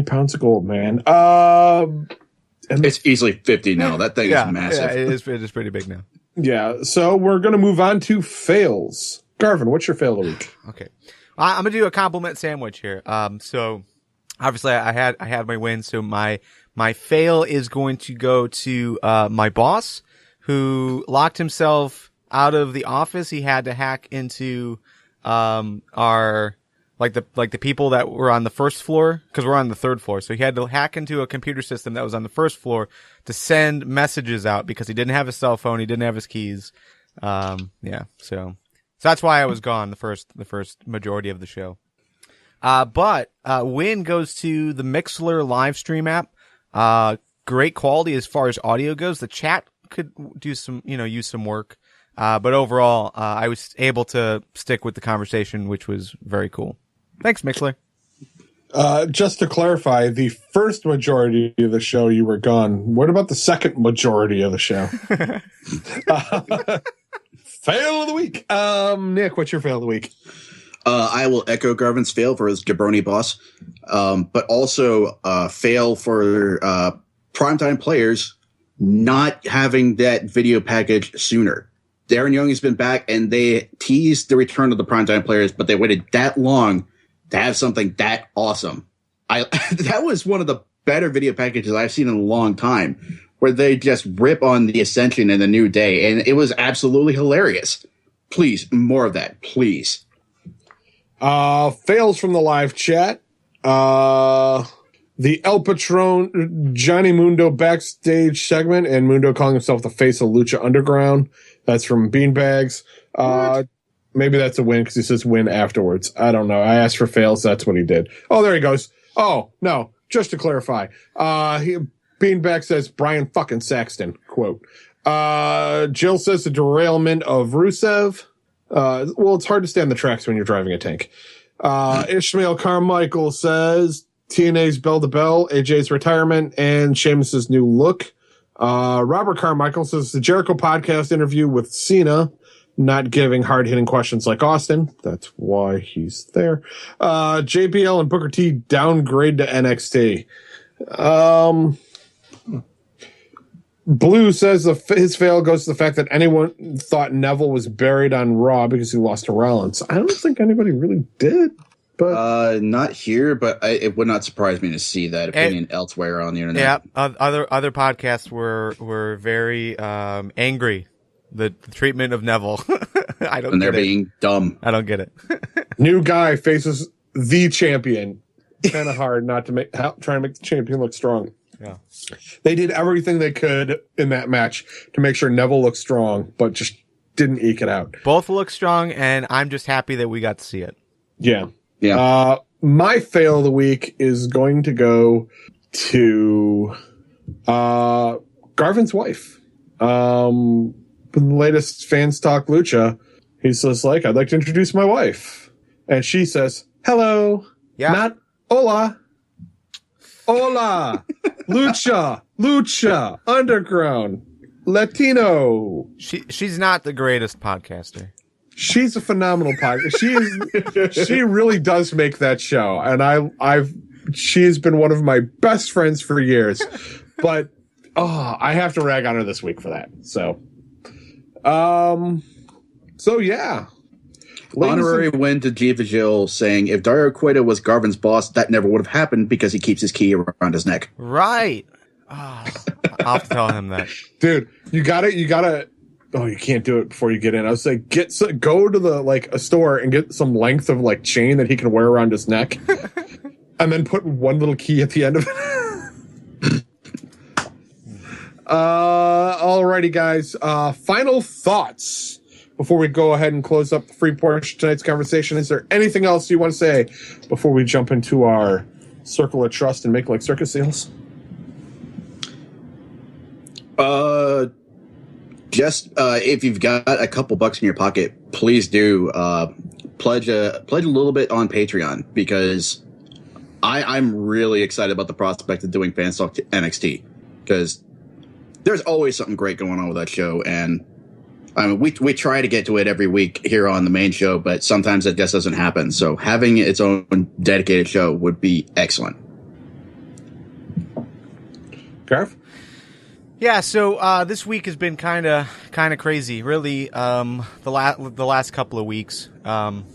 pounds of gold, man. And It's easily 50 now. That thing is massive. Yeah, it is pretty big now. yeah, so we're going to move on to fails. Garvin, what's your fail of the week? Okay. I'm going to do a compliment sandwich here. So obviously I had my win. So my fail is going to go to, my boss who locked himself out of the office. He had to hack into, our, the people that were on the first floor, cause we're on the third floor. So he had to hack into a computer system that was on the first floor to send messages out because he didn't have his cell phone. He didn't have his keys. So that's why I was gone the first majority of the show. But win goes to the Mixlr live stream app. Great quality as far as audio goes. The chat could do some, use some work. But overall, I was able to stick with the conversation, which was very cool. Thanks, Mixlr. Just to clarify, the first majority of the show you were gone. What about the second majority of the show? Fail of the week. Nick, what's your fail of the week? I will echo Garvin's fail for his jabroni boss, but also fail for primetime players not having that video package sooner. Darren Young has been back, and they teased the return of the primetime players, but they waited that long to have something that awesome. That was one of the better video packages I've seen in a long time, where they just rip on the Ascension and the New Day, and it was absolutely hilarious. Please, more of that, please. Fails from the live chat. The El Patron Johnny Mundo backstage segment, and Mundo calling himself the face of Lucha Underground. That's from Beanbags. Maybe that's a win because he says win afterwards. I don't know. I asked for fails. That's what he did. Oh, there he goes. Oh, no. Just to clarify. Beanbag says Brian fucking Saxton. Quote. Jill says the derailment of Rusev. Well, it's hard to stay on the tracks when you're driving a tank. Ishmael Carmichael says TNA's bell to bell, AJ's retirement, and Sheamus's new look. Robert Carmichael says the Jericho podcast interview with Cena, not giving hard-hitting questions like Austin. That's why he's there. JBL and Booker T downgrade to NXT. Blue says his fail goes to the fact that anyone thought Neville was buried on Raw because he lost to Rollins. I don't think anybody really did. But not here, but it would not surprise me to see that opinion elsewhere on the internet. Yeah, other podcasts were very angry. The treatment of Neville. I don't. And they're being dumb. I don't get it. New guy faces the champion. Kind of hard not to try to make the champion look strong. Yeah, they did everything they could in that match to make sure Neville looked strong, but just didn't eke it out. Both look strong, and I'm just happy that we got to see it. Yeah. Yeah. My fail of the week is going to go to Garvin's wife. The latest Fans Talk Lucha, he says, I'd like to introduce my wife. And she says, hello. Yeah. Not hola. Hola. Lucha Underground, Latino. She's not the greatest podcaster. She's a phenomenal podcaster. She really does make that show. And she's been one of my best friends for years, but, I have to rag on her this week for that. So yeah. Honorary win to Diva Jill saying if Dario Cueto was Garvin's boss, that never would have happened because he keeps his key around his neck. Right. I'll have to tell him that. Dude, you gotta, oh, you can't do it before you get in. I was like, go to a store and get some length of chain that he can wear around his neck and then put one little key at the end of it. Alrighty, guys. Final thoughts before we go ahead and close up the free portion of tonight's conversation. Is there anything else you want to say before we jump into our circle of trust and make like circus seals? Just if you've got a couple bucks in your pocket, please do pledge a little bit on Patreon, because I'm really excited about the prospect of doing Fans Talk NXT, because there's always something great going on with that show, and I mean, we try to get to it every week here on the main show, but sometimes it just doesn't happen. So having its own dedicated show would be excellent. Garv? Yeah, so this week has been kind of crazy, really. The last couple of weeks. The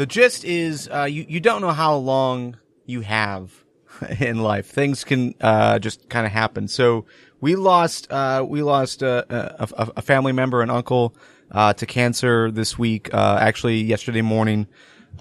gist is you don't know how long you have in life. Things can just kind of happen. So we lost a family member, an uncle, to cancer this week. Actually, yesterday morning.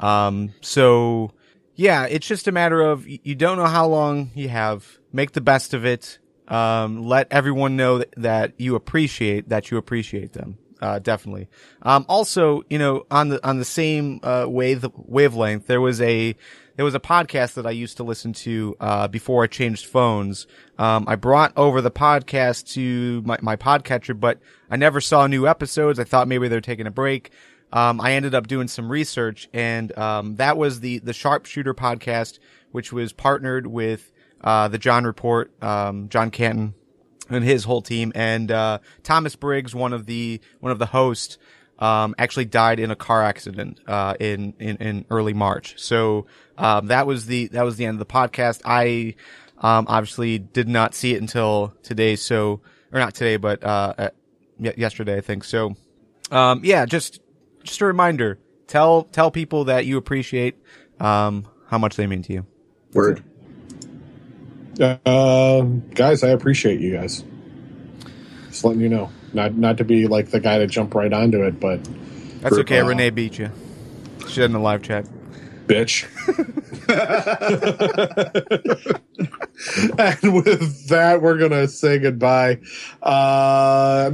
So yeah, it's just a matter of you don't know how long you have. Make the best of it. Let everyone know that you appreciate them. Definitely. Also, on the same wavelength, there was a podcast that I used to listen to before I changed phones. I brought over the podcast to my podcatcher, but I never saw new episodes. I thought maybe they were taking a break. I ended up doing some research, and that was the Sharpshooter podcast, which was partnered with the John Report, John Canton, and his whole team, and Thomas Briggs, one of the hosts, actually died in a car accident in early March. So that was the end of the podcast. I obviously did not see it until today, or not today, but yesterday, I think. So yeah, just a reminder: tell people that you appreciate how much they mean to you. Word. Guys, I appreciate you guys. Just letting you know, not to be like the guy to jump right onto it, but that's okay. Renee beat you. She had in the live chat, bitch. And with that, we're gonna say goodbye.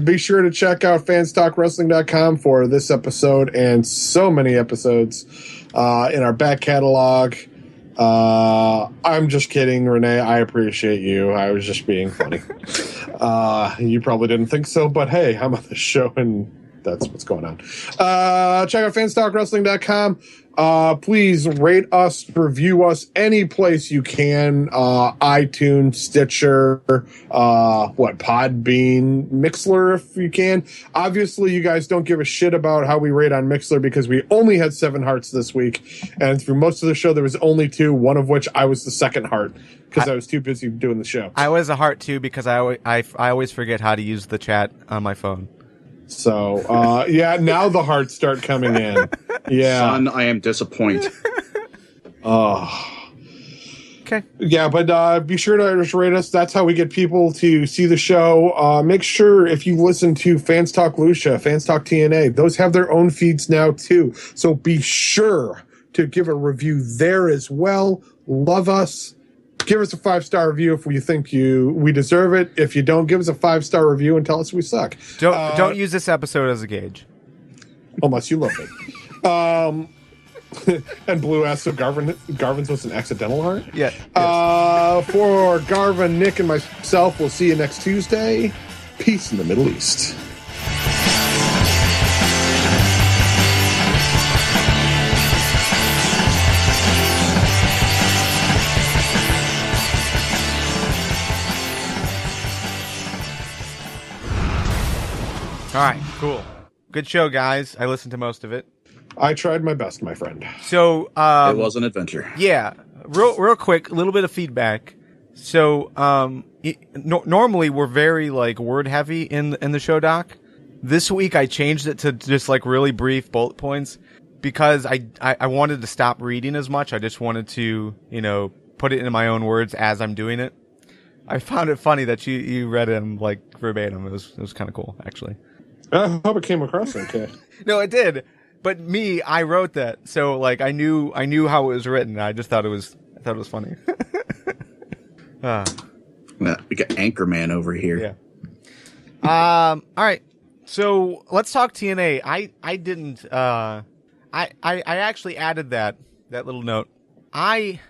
Be sure to check out fanstalkwrestling.com for this episode and so many episodes in our back catalog. I'm just kidding, Renee. I appreciate you. I was just being funny. You probably didn't think so, but hey, I'm on the show and that's what's going on. Check out fanstalkwrestling.com. Please rate us, review us any place you can. iTunes, Stitcher, Podbean, Mixler if you can. Obviously, you guys don't give a shit about how we rate on Mixler because we only had 7 hearts this week. And through most of the show, there was only 2, one of which I was the second heart because I was too busy doing the show. I was a heart too because I always forget how to use the chat on my phone. So, yeah, now the hearts start coming in. Yeah. Son, I am disappointed. Okay. Yeah, but be sure to just rate us. That's how we get people to see the show. Make sure if you listen to Fans Talk Lucha, Fans Talk TNA, those have their own feeds now too. So be sure to give a review there as well. Love us. Give us a 5-star review if you think we deserve it. If you don't, give us a 5-star review and tell us we suck. Don't use this episode as a gauge. Unless you love it. And Blue asks, so Garvin's was an accidental heart? Yeah. For Garvin, Nick, and myself, we'll see you next Tuesday. Peace in the Middle East. All right, cool. Good show, guys. I listened to most of it. I tried my best, my friend. So, it was an adventure. Yeah. Real quick, a little bit of feedback. So, normally we're very word heavy in the show doc. This week I changed it to just really brief bullet points because I wanted to stop reading as much. I just wanted to, put it in my own words as I'm doing it. I found it funny that you read them verbatim. It was kind of cool, actually. I hope it came across okay. No, it did. But I wrote that, so I knew how it was written. I just thought it was funny. We got Anchorman over here. Yeah. All right. So let's talk TNA. I didn't. I actually added that little note. I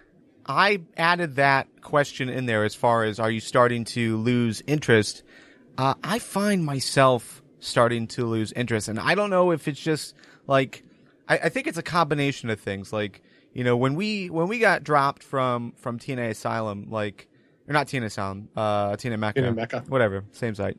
added that question in there as far as are you starting to lose interest? I find myself starting to lose interest, and I don't know if it's just I think it's a combination of things. When we got dropped from TNA Asylum, or not TNA Sound, TNA Mecca, TNA Mecca. whatever, same site.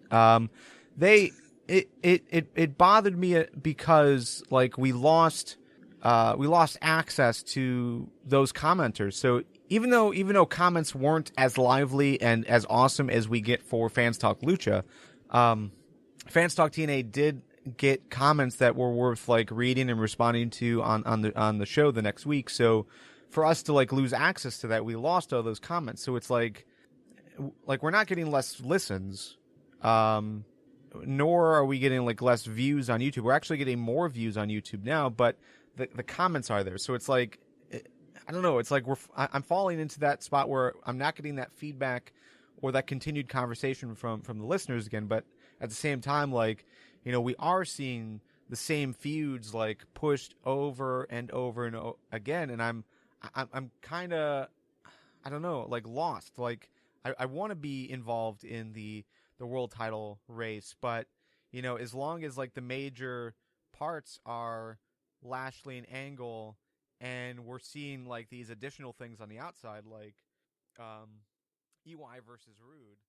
It bothered me because like we lost access to those commenters. So even though comments weren't as lively and as awesome as we get for Fans Talk Lucha, Fans Talk TNA did get comments that were worth like reading and responding to on the show the next week. So for us to like lose access to that, we lost all those comments. So it's like we're not getting less listens, nor are we getting like less views on YouTube. We're actually getting more views on YouTube now, but the comments are there. So it's like, I don't know. It's like I'm falling into that spot where I'm not getting that feedback or that continued conversation from the listeners again. But at the same time, like, you know, we are seeing the same feuds like pushed over and over and again. And I'm kind of, I don't know, like lost. Like I want to be involved in the world title race, but you know, as long as like the major parts are Lashley and Angle, and we're seeing like these additional things on the outside, like EY versus Rude.